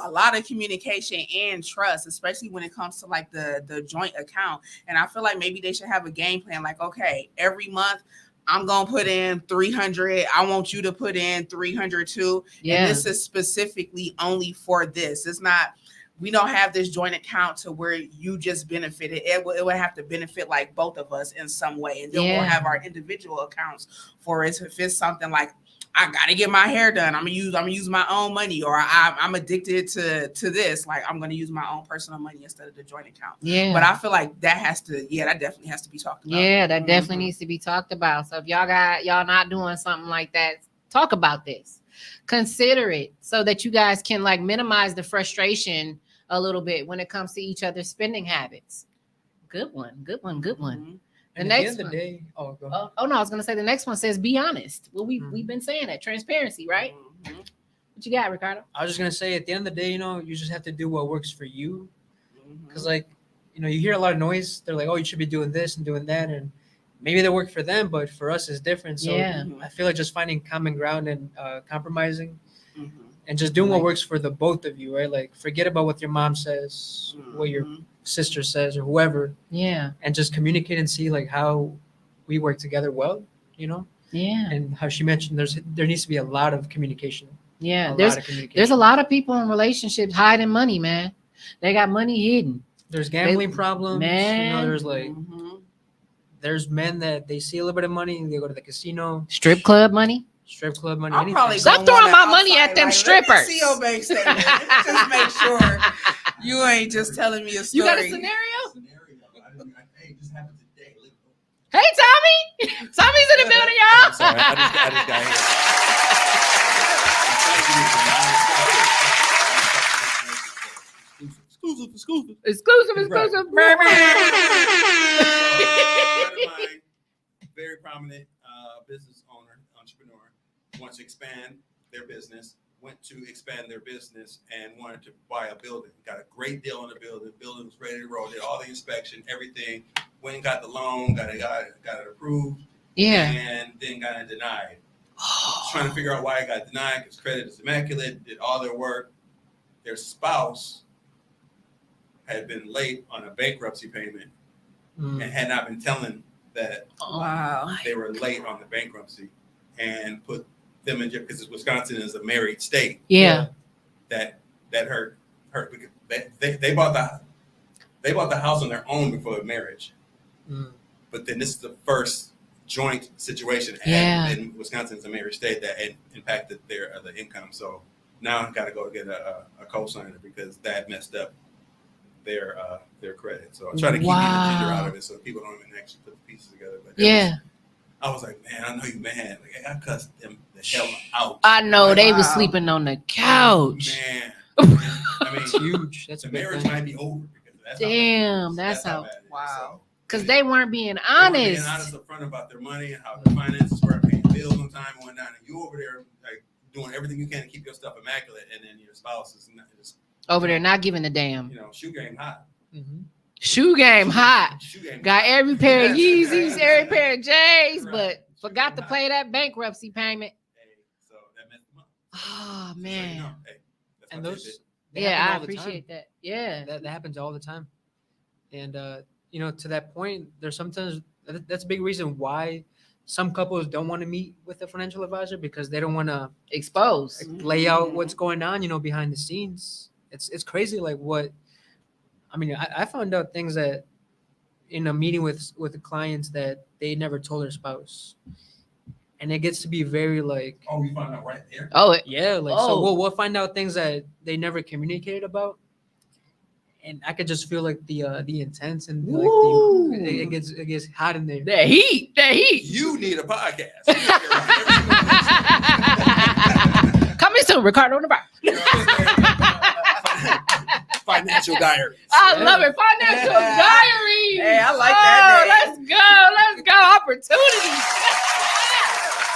a lot of communication and trust, especially when it comes to like the joint account. And I feel like maybe they should have a game plan. Like, okay, every month I'm gonna put in 300. I want you to put in 300 too. Yeah. And this is specifically only for this. It's not. We don't have this joint account to where you just benefited. It would have to benefit like both of us in some way. And then we'll have our individual accounts for it. If it's something like, I got to get my hair done, I'm gonna use my own money, or I'm addicted to this. Like I'm going to use my own personal money instead of the joint account. Yeah. But I feel like that definitely has to be talked about. Yeah, that definitely needs to be talked about. So if y'all not doing something like that, talk about this. Consider it so that you guys can like minimize the frustration a little bit when it comes to each other's spending habits. Good one. And The next one. No, I was gonna say the next one says be honest. Well, we've been saying that transparency, right? What you got, Ricardo? I was just gonna say at the end of the day, you just have to do what works for you. Because like, you hear a lot of noise. They're like, oh, you should be doing this and doing that, and maybe they work for them, but for us it's different. So Yeah. I feel like just finding common ground and compromising Mhm. and just doing what Like- works for the both of you, right? Like forget about what your mom says, what your Mhm. sister says, or whoever, Yeah. and just communicate and see like how we work together well, Yeah. and how she mentioned there needs to be a lot of communication. Yeah. A There's lot of communication. there's a lot of people in relationships hiding money, man. They got money hidden. There's gambling problems. Man. There's like Mhm. there's men that they see a little bit of money and they go to the casino, Strip club money. strip club money. I'm anything. probably Stop gonna throwing wanna my money outside, at them like, strippers. Let me see your bank statement. Let me just make sure you ain't just telling me a story. You got a scenario? Hey, just happened today. Hey, Tommy. Tommy's in the building, y'all. I'm sorry, I just got here. Exclusive. Exclusive. So, a friend of mine, very prominent business owner, entrepreneur, wants to expand their business, went to expand their business and wanted to buy a building. Got a great deal on the building. Building was ready to roll. Did all the inspection, everything. Went and got the loan, got it approved, Yeah. and then got it denied. Trying to figure out why it got denied because credit is immaculate. Did all their work. Their spouse had been late on a bankruptcy payment and had not been telling that Wow. they were late on the bankruptcy and put them in jail because Wisconsin is a married state. Yeah. That hurt because they bought the house on their own before the marriage. But then this is the first joint situation Yeah. in Wisconsin is a married state that impacted their income. So now I've got to go get a co-signer because that messed up their credit. So I'm trying to keep the gender out of it so people don't even actually put the pieces together. But I was like, man, I know you mad. Like I cussed them the hell out. I know they was Wow. sleeping on the couch. Man, I mean, It's huge. That's a the big marriage thing. might be over because that's Damn, that's how. bad it is. Wow. Because they weren't being They were being honest. honest up front about their money and how their finances were, paying bills on time and whatnot. And you over there like doing everything you can to keep your stuff immaculate, and then your spouse is not just Over there not giving a damn. shoe game hot. Shoe game hot. Shoe game Got hot. every pair of Yes. Yeezys, every pair of J's, Right. but forgot to pay that bankruptcy payment. Hey, so that messed them up. Oh So, man. hey, that's And my those, tidbit. they Yeah, happen I all the time. appreciate that. Yeah. That happens all the time. And to that point, there's sometimes that's a big reason why some couples don't want to meet with a financial advisor because they don't want to Exposed. lay out what's going on, behind the scenes. It's crazy. Like I found out things that in a meeting with the clients that they never told their spouse, and it gets to be very like, Oh, you found out right there. Oh, yeah, like Oh. so we'll find out things that they never communicated about, and I could just feel like the intense and like Ooh. it gets hot in there. that heat. That heat. You need a podcast. Coming soon, Ricardo Navarro. Financial diary. I Yeah. love it. Financial Yeah. diaries. Hey, I like that name. Let's go. Let's go. Opportunities.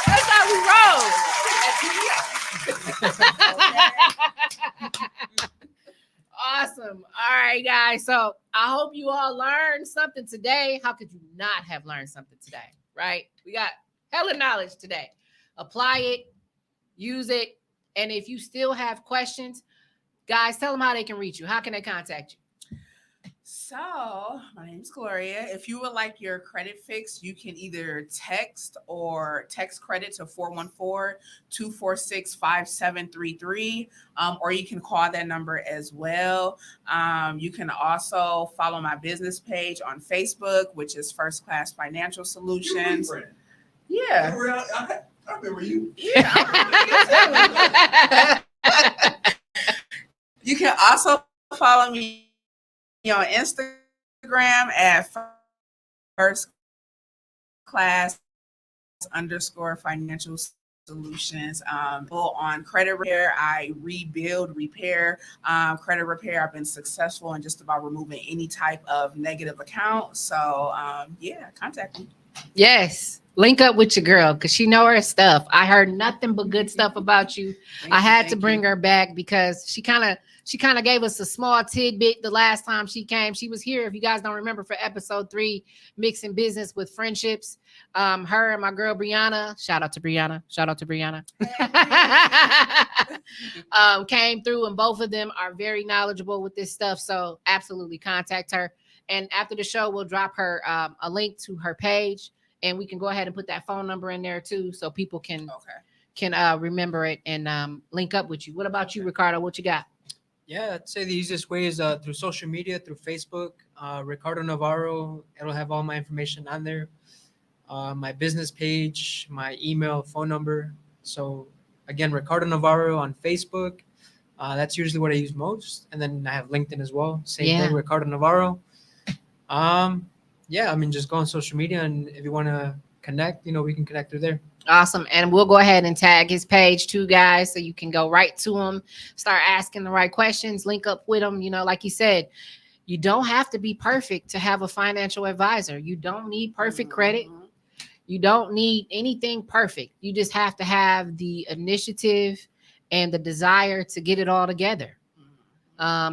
That's how we roll. Awesome. All right, guys. So I hope you all learned something today. How could you not have learned something today? Right? We got hella knowledge today. Apply it, use it. And if you still have questions, guys, tell them how they can reach you. How can they contact you? So, my name's Gloria. If you would like your credit fixed, you can either text credit to 414-246-5733, or you can call that number as well. You can also follow my business page on Facebook, which is First Class Financial Solutions. Yeah. I remember you. Yeah. I remember you too. You can also follow me on Instagram at First Class _Financial Solutions. On credit repair, I repair credit repair. I've been successful in just about removing any type of negative account. So contact me. Yes. Link up with your girl because she know her stuff. I heard nothing but good stuff about you. I had to bring her back because she kind of She kind of gave us a small tidbit the last time she came. She was here, if you guys don't remember, for episode 3, Mixing Business with Friendships. Her and my girl Brianna, shout out to Brianna, came through, and both of them are very knowledgeable with this stuff. So absolutely contact her. And after the show, we'll drop her a link to her page, and we can go ahead and put that phone number in there too, so people can remember it and link up with you. What about you, Ricardo? What you got? Yeah, I'd say the easiest way is through social media, through Facebook, Ricardo Navarro. It'll have all my information on there. My business page, my email, phone number. So again, Ricardo Navarro on Facebook. That's usually what I use most. And then I have LinkedIn as well. Same thing, Ricardo Navarro. Yeah, I mean, just go on social media, and if you want to connect, we can connect through there. Awesome. And we'll go ahead and tag his page too, guys, so you can go right to him, start asking the right questions, link up with him. Like you said, you don't have to be perfect to have a financial advisor. You don't need perfect credit. You don't need anything perfect. You just have to have the initiative and the desire to get it all together.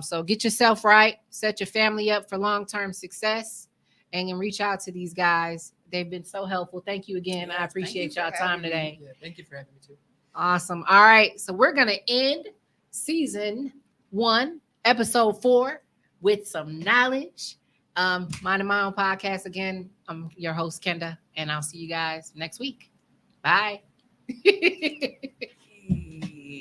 So get yourself right, set your family up for long-term success, and then reach out to these guys. They've been so helpful. Thank you again. I appreciate y'all time today. Yeah, thank you for having me too. Awesome. All right. So we're going to end season 1, episode 4 with some knowledge. Minding My Own Podcast. Again, I'm your host, Kenda, and I'll see you guys next week. Bye.